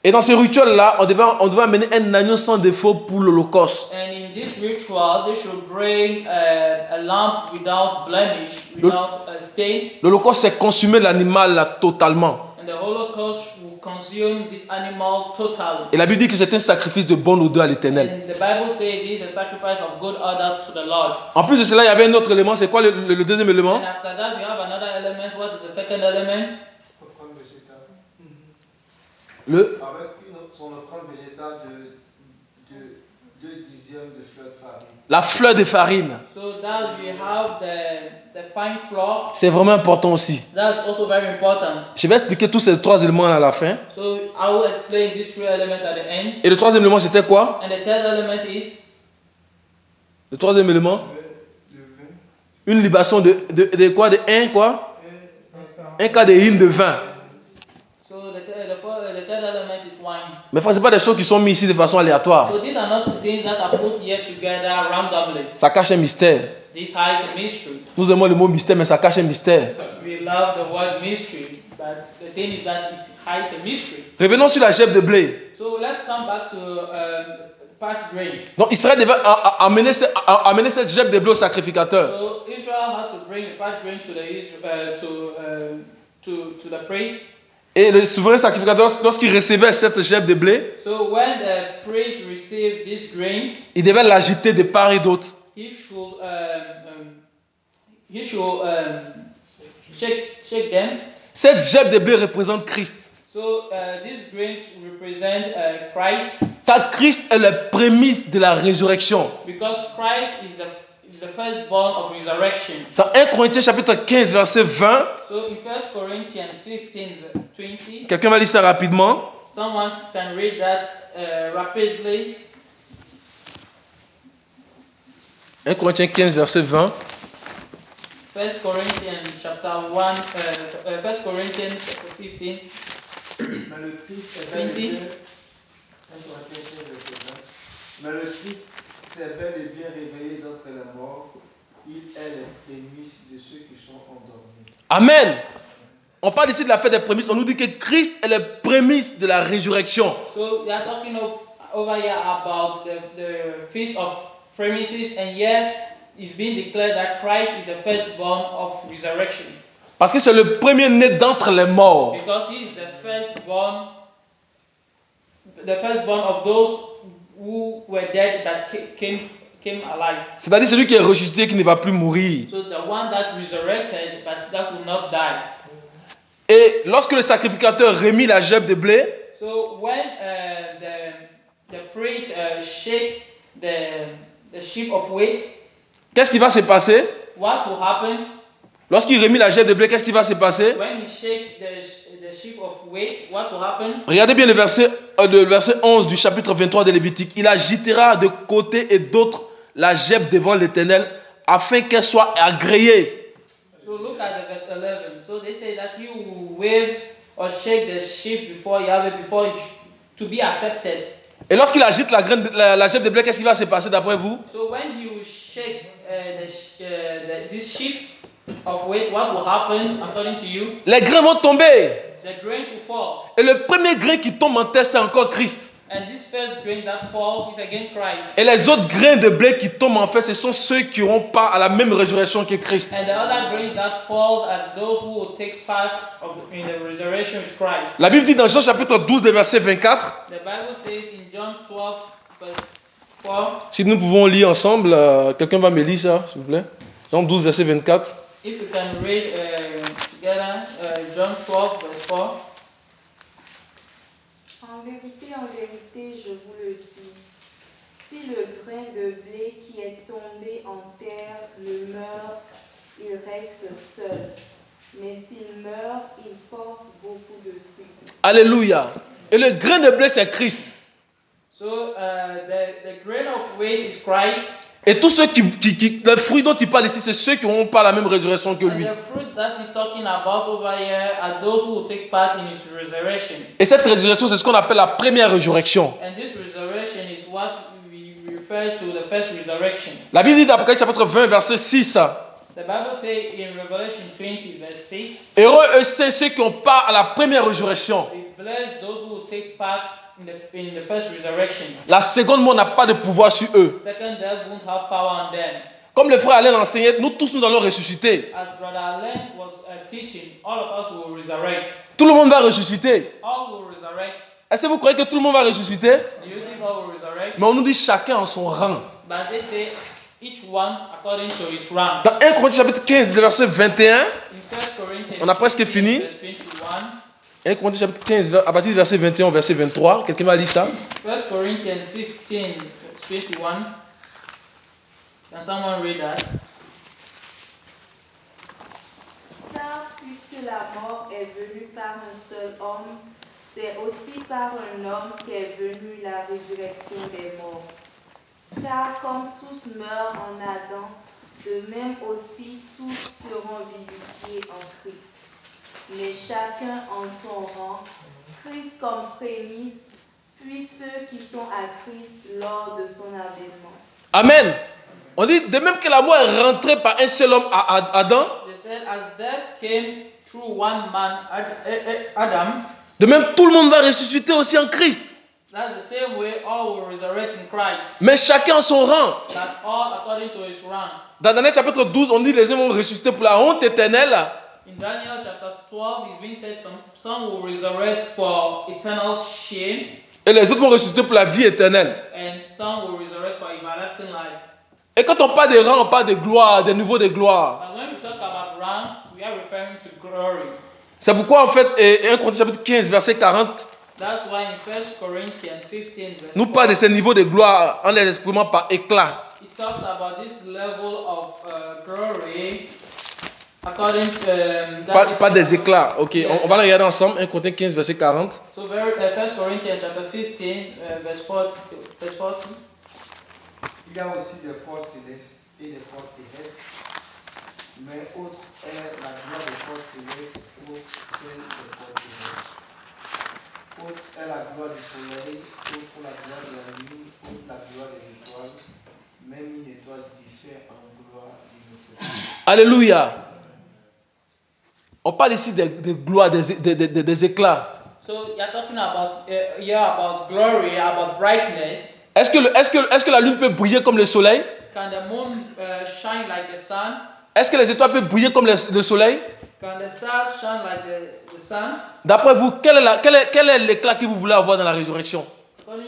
Speaker 1: Et dans ces rituels-là, on devait amener un agneau sans défaut pour l'Holocauste.
Speaker 2: And in this ritual, they should bring a lamb without blemish, without a stain.
Speaker 1: L'Holocauste, c'est consumer l'animal là, totalement.
Speaker 2: And the Holocaust will consume this animal totally.
Speaker 1: Et la Bible dit que c'est un sacrifice de bonne odeur à l'Éternel.
Speaker 2: And the Bible says this is a sacrifice of good odor to the Lord.
Speaker 1: En plus de cela, il y avait un autre élément. C'est quoi le deuxième élément?
Speaker 2: And after that, we have another element. What is the second element?
Speaker 5: Offrande végétale.
Speaker 1: Le
Speaker 5: Avec son offrande végétale de 2 dixièmes de fleur de farine.
Speaker 1: La fleur de farine.
Speaker 2: So that we have the fine flour.
Speaker 1: C'est vraiment important aussi.
Speaker 2: That's also very important.
Speaker 1: Je vais expliquer tous ces 3 éléments à la fin.
Speaker 2: So I will explain these 3 elements at the end.
Speaker 1: Et le troisième élément, c'était quoi?
Speaker 2: And the third element is
Speaker 1: Le troisième élément? Une libation de quoi? De 1 quoi? Un quart de hin de vin.
Speaker 2: so the third element is wine.
Speaker 1: Mais frère, ce n'est pas des choses qui sont mises ici de façon aléatoire.
Speaker 2: So these are not things that are put here together randomly.
Speaker 1: Ça cache un mystère.
Speaker 2: This hides a mystery.
Speaker 1: Nous aimons le mot mystère, mais ça cache un mystère.
Speaker 2: We love the word mystery, but the thing is that it hides a mystery.
Speaker 1: Revenons sur la gèbe de blé.
Speaker 2: So let's come back to parched grain.
Speaker 1: Donc Israël devait amener cette gèbe de blé au sacrificateur.
Speaker 2: So Israel had to bring the parched grain to the priest.
Speaker 1: Et le souverain sacrificateur, lorsqu'il recevait cette gèbe de blé,
Speaker 2: So when the priest received these grains,
Speaker 1: il devait l'agiter de part et d'autre.
Speaker 2: he should shake them.
Speaker 1: Cette gèbe de blé représente Christ.
Speaker 2: So these grains represent Christ,
Speaker 1: Car Christ est la prémisse de la résurrection.
Speaker 2: because Christ is the firstborn of resurrection.
Speaker 1: Dans 1 Corinthiens chapitre 15 verset 20,
Speaker 2: So in 1 Corinthians 15:20,
Speaker 1: quelqu'un va lire ça rapidement.
Speaker 2: someone can read that rapidly.
Speaker 1: 1 Corinthiens 15 verset 20.
Speaker 2: 1 Corinthians chapter 1, 1 Corinthians chapter 15.
Speaker 5: Mais le Christ est bel et
Speaker 2: 20.
Speaker 5: bien. 1 Corinthiens 15, verset 20. Mais le Christ s'est bel et bien réveillé d'entre les morts. Il est les prémices de ceux qui sont endormis.
Speaker 1: Amen. on parle ici de la fête des prémices. On nous dit que Christ est le prémisse de la résurrection.
Speaker 2: So we are talking over here about the feast of premises, and yet it's being declared that Christ is the firstborn of resurrection.
Speaker 1: Parce que c'est le premier né d'entre les morts.
Speaker 2: Because he is the firstborn of those who were dead that came alive.
Speaker 1: C'est-à-dire celui qui est ressuscité qui ne va plus mourir.
Speaker 2: So the one that resurrected but that will not die.
Speaker 1: Et lorsque le sacrificateur remit la gemme de blé,
Speaker 2: So when the priest shake the sheaf of wheat,
Speaker 1: qu'est-ce qui va se passer?
Speaker 2: what will happen?
Speaker 1: Lorsqu'il remit la gemme de blé, qu'est-ce qui va se passer?
Speaker 2: When he shakes the sheaf of wheat, what will happen?
Speaker 1: Regardez bien le verset 11 du chapitre 23 de Lévitique. Il agitera de côté et d'autre la gemme devant l'Éternel afin qu'elle soit agréée.
Speaker 2: So look at the verse 11. So they say that he will wave or shake the sheaf before Yahweh, to be accepted.
Speaker 1: Et lorsqu'il agite la gemme de blé, qu'est-ce qui va se passer d'après vous?
Speaker 2: So when he will shake this sheaf of wheat, what will happen according to you?
Speaker 1: Les grains vont tomber.
Speaker 2: The grains will fall.
Speaker 1: Et le premier grain qui tombe en terre, c'est encore Christ.
Speaker 2: And this first grain that falls is again Christ.
Speaker 1: Et les autres grains de blé qui tombent en fait, ce sont ceux qui n'auront pas à la même résurrection que Christ.
Speaker 2: And the other grains that falls are those who will take part in the resurrection with Christ.
Speaker 1: La Bible dit dans Jean chapitre 12, verset 24.
Speaker 2: The Bible says in John 12, verse 4.
Speaker 1: Si nous pouvons lire ensemble, quelqu'un va me lire ça, s'il vous plaît. Jean 12, verset 24.
Speaker 2: If you can read together John 12, verse 4.
Speaker 4: En vérité, je vous le dis, si le grain de blé qui est tombé en terre ne meurt, il reste seul. Mais s'il meurt, il porte beaucoup de fruits.
Speaker 1: Alléluia. Et le grain de blé, c'est Christ.
Speaker 2: So the grain of wheat is Christ.
Speaker 1: Et tous ceux les fruits dont il parle ici, c'est ceux qui n'auront pas la même résurrection que lui.
Speaker 2: And the fruits that he's talking about over here are those who will take part in his resurrection.
Speaker 1: Et cette résurrection, c'est ce qu'on appelle la première résurrection.
Speaker 2: And this resurrection is what we refer to the first resurrection.
Speaker 1: La Bible dit dans Apocalypse chapitre 20, verset 6.
Speaker 2: The Bible says in Revelation 20, verse 6.
Speaker 1: Heureux eux ceux qui ont part à la première résurrection.
Speaker 2: We bless those who will take part in the first resurrection.
Speaker 1: La seconde mort n'a pas de pouvoir sur eux.
Speaker 2: Second death won't have power on them.
Speaker 1: Comme le frère Alain l'enseignait, nous tous nous allons ressusciter.
Speaker 2: As Brother Allen was teaching, all of us will resurrect.
Speaker 1: Tout le monde va ressusciter.
Speaker 2: All will resurrect.
Speaker 1: Est-ce que vous croyez que tout le monde va ressusciter?
Speaker 2: Do you think all will resurrect?
Speaker 1: Mais on nous dit chacun en son rang.
Speaker 2: But they say each one according to his rank.
Speaker 1: Dans 1 Corinthiens chapitre 15, verset 21,
Speaker 2: In 1 Corinthians
Speaker 1: on a presque
Speaker 2: 15,
Speaker 1: fini.
Speaker 2: verse 21.
Speaker 1: 1 Corinthiens chapitre 15, à partir du verset 21 au verset 23, quelqu'un va lire ça?
Speaker 2: 1 Corinthians 15, verse 21. Can someone read that?
Speaker 4: Car puisque la mort est venue par un seul homme, c'est aussi par un homme qu'est venue la résurrection des morts. Car comme tous meurent en Adam, de même aussi tous seront vivifiés en Christ. Mais chacun en son rang, Christ comme prémisse, puis ceux qui sont à Christ lors de son avènement.
Speaker 1: Amen. On dit de même que la mort est rentrée par un seul homme à Adam,
Speaker 2: They said, as death came through one man, Adam,
Speaker 1: de même tout le monde va ressusciter aussi en Christ.
Speaker 2: that's the same way all will resurrect in Christ.
Speaker 1: Mais chacun en son rang.
Speaker 2: But all according to his rank.
Speaker 1: Dans Daniel chapitre 12, on dit les hommes vont ressusciter pour la honte éternelle.
Speaker 2: In Daniel chapter 12, it's been said some will resurrect for eternal shame,
Speaker 1: Et les autres vont ressusciter pour la vie éternelle.
Speaker 2: and some will resurrect for everlasting life.
Speaker 1: Et quand on parle des rangs, on parle de gloire, des niveaux de gloire.
Speaker 2: But when we talk about rank, we are referring to glory.
Speaker 1: C'est pourquoi en fait, 1 Corinthiens chapitre 15, verset 40,
Speaker 2: That's why in 1 Corinthians 15, verse
Speaker 1: nous
Speaker 2: 4,
Speaker 1: parle de ces niveaux de gloire en les exprimant par éclat.
Speaker 2: it talks about this level of glory according to
Speaker 1: Pas des éclats. Ok, on va le regarder ensemble. 1 Corinthiens 15, verset 40.
Speaker 2: So 1 Corinthians chapter 15, verse 40.
Speaker 5: Il y a aussi des corps célestes et des corps terrestres, mais autre est la gloire des corps célestes, autre celle des corps terrestres. Autre est la gloire du soleil, autre la gloire de la lune, autre la gloire des étoiles. Même une étoile diffère en gloire d'une autre.
Speaker 1: Alléluia. On parle ici des gloires, des éclats.
Speaker 2: So you're talking about about glory, about brightness.
Speaker 1: Est-ce que la lune peut briller comme le soleil?
Speaker 2: Can the moon shine like the sun?
Speaker 1: Est-ce que les étoiles peuvent briller comme le soleil?
Speaker 2: Can the stars shine like the sun?
Speaker 1: D'après vous, quel est l'éclat que vous voulez avoir dans la résurrection?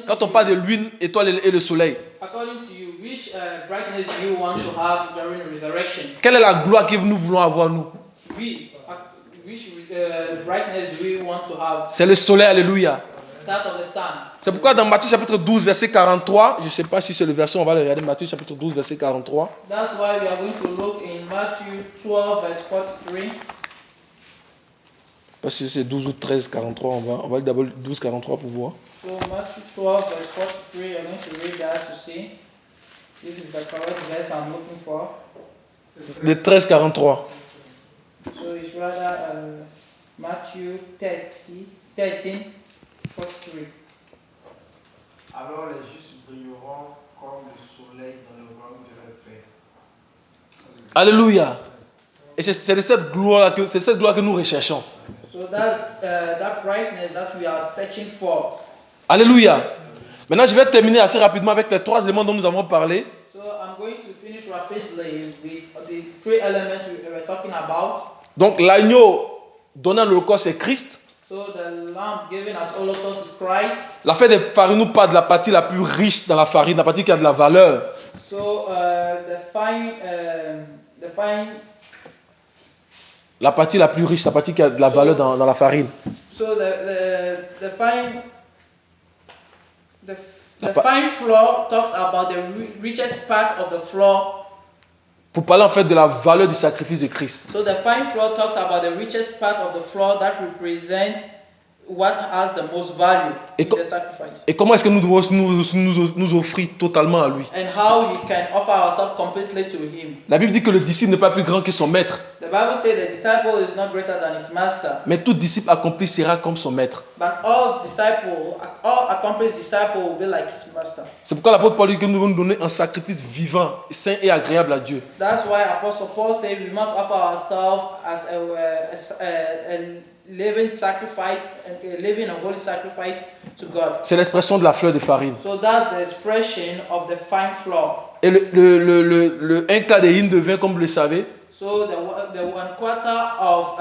Speaker 1: Quand on parle de lune, étoile et le soleil.
Speaker 2: According to you, which brightness do you want to have during the resurrection?
Speaker 1: Quelle est la gloire que nous voulons avoir, nous?
Speaker 2: Which brightness do we want to have?
Speaker 1: C'est le soleil, alléluia.
Speaker 2: That of the sun.
Speaker 1: C'est pourquoi dans Matthieu chapitre 12, verset 43, je ne sais pas si c'est le verset, on va le regarder, Matthieu chapitre 12, verset 43.
Speaker 2: That's why we are going to look in Matthew 12, verse 43.
Speaker 1: Pas si c'est 12 ou 13, 43, on va d'abord 12, 43 pour voir.
Speaker 2: So Matthew 12, verse 43, I'm going to read that to see if it's the correct verse I'm looking for.
Speaker 1: Le 13, 43.
Speaker 2: So it's rather Matthew 13, 43.
Speaker 5: Alors les justes brilleront comme le soleil dans le royaume de leur Père.
Speaker 1: Alléluia. Et c'est de cette gloire que nous recherchons.
Speaker 2: So that's that brightness that we are searching for.
Speaker 1: Alléluia. Maintenant, je vais terminer assez rapidement avec les 3 éléments dont nous avons parlé.
Speaker 2: So I'm going to finish rapidly with the 3 elements we were talking about.
Speaker 1: Donc, l'agneau donnant l'holocauste, c'est Christ.
Speaker 2: So the lamb given as holocaust is Christ.
Speaker 1: La fête des farines nous parle de la partie la plus riche dans la farine, la partie qui a de la valeur.
Speaker 2: So
Speaker 1: La partie la plus riche, la partie qui a de la valeur dans la farine.
Speaker 2: So the fine flour talks about the richest part of the flour.
Speaker 1: Pour parler en fait de la valeur du sacrifice de Christ.
Speaker 2: So the fine flour talks about the richest part of the flour that represents what has the most value in the sacrifice.
Speaker 1: Et comment est-ce que nous devons nous offrir totalement à lui?
Speaker 2: And how we can offer ourselves completely to him.
Speaker 1: La Bible dit que le disciple n'est pas plus grand que son maître.
Speaker 2: The Bible says the disciple is not greater than his master.
Speaker 1: Mais tout disciple accompli sera comme son maître.
Speaker 2: But all accomplished disciple will be like his master.
Speaker 1: C'est pourquoi l'apôtre Paul dit que nous devons nous donner un sacrifice vivant, saint et agréable à Dieu.
Speaker 2: That's why Apostle Paul said we must offer ourselves as a living sacrifice, a living and holy sacrifice to God.
Speaker 1: C'est l'expression de la fleur de farine.
Speaker 2: So that's the expression of the fine flour.
Speaker 1: Et le 1 quart des hin de vin, comme vous le savez,
Speaker 2: So the 1/4 of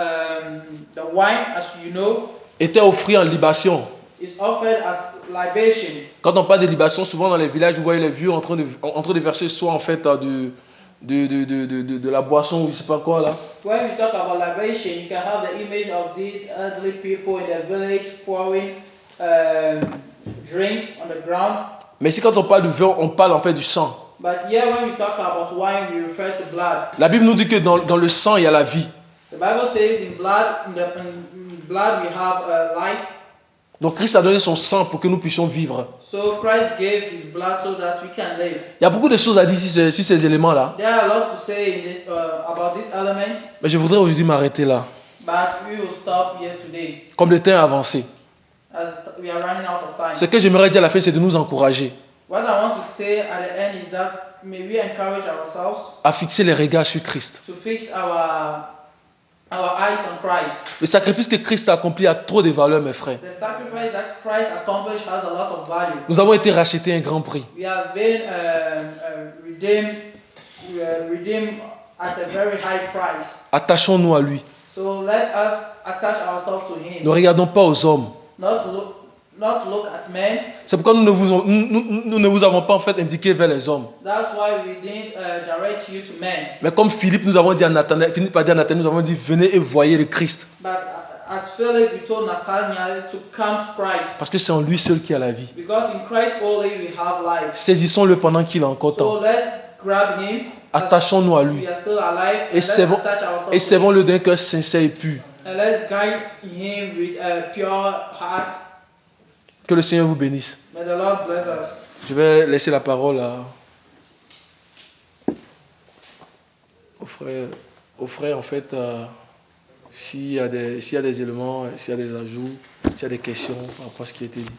Speaker 2: the wine, as you know,
Speaker 1: était offert en libation.
Speaker 2: is offered as libation.
Speaker 1: Quand on parle de libation, souvent dans les villages, vous voyez les vieux en train de verser soit en fait de la boisson ou je sais pas quoi là.
Speaker 2: When we talk about libation, you can have the image of these elderly people in the village pouring drinks on the ground.
Speaker 1: Mais ici, quand on parle du vin, on parle en fait du sang.
Speaker 2: But here, when we talk about wine, we refer to blood.
Speaker 1: La Bible nous dit que dans le sang, il y a la vie.
Speaker 2: The Bible says in blood we have life.
Speaker 1: Donc Christ a donné son sang pour que nous puissions vivre.
Speaker 2: So Christ gave his blood so that we can live.
Speaker 1: Il y a beaucoup de choses à dire sur ces éléments-là.
Speaker 2: There are a lot to say in this about this element.
Speaker 1: Mais je voudrais aujourd'hui m'arrêter là.
Speaker 2: But we will stop here today,
Speaker 1: Comme le temps est avancé.
Speaker 2: as we are running out of time.
Speaker 1: Ce que j'aimerais dire à la fin, c'est de nous encourager
Speaker 2: What I want to say at the end is that may we encourage ourselves
Speaker 1: à fixer les regards sur Christ.
Speaker 2: to fix our eyes on Christ.
Speaker 1: Le sacrifice que Christ a accompli a trop de valeur, mes frères.
Speaker 2: The sacrifice that Christ accomplished has a lot of value.
Speaker 1: Nous avons été rachetés à un grand prix.
Speaker 2: We have been redeemed at a very high price.
Speaker 1: Attachons-nous à lui.
Speaker 2: So let us attach ourselves to Him.
Speaker 1: Ne regardons pas aux hommes.
Speaker 2: Not look at men.
Speaker 1: C'est pourquoi nous ne vous avons pas en fait indiqué vers les hommes.
Speaker 2: That's why we didn't direct you to men.
Speaker 1: Mais comme Philippe, nous avons dit à Nathanaël, nous avons dit venez et voyez le Christ.
Speaker 2: But as Philip, we told Nathanael to come to Christ.
Speaker 1: Parce que c'est en lui seul qui a la vie.
Speaker 2: Because in Christ only we have life.
Speaker 1: Saisissons-le pendant qu'il a encore temps.
Speaker 2: So let's grab Him.
Speaker 1: Attachons-nous à lui.
Speaker 2: We are still alive.
Speaker 1: Et servons-le d'un cœur sincère et pur.
Speaker 2: And let's guide Him with a pure heart.
Speaker 1: Que le Seigneur vous bénisse.
Speaker 2: May the Lord bless us.
Speaker 1: Je vais laisser la parole au frère en fait. S'il y a des éléments, s'il y a des ajouts, s'il y a des questions par rapport à ce qui a été dit.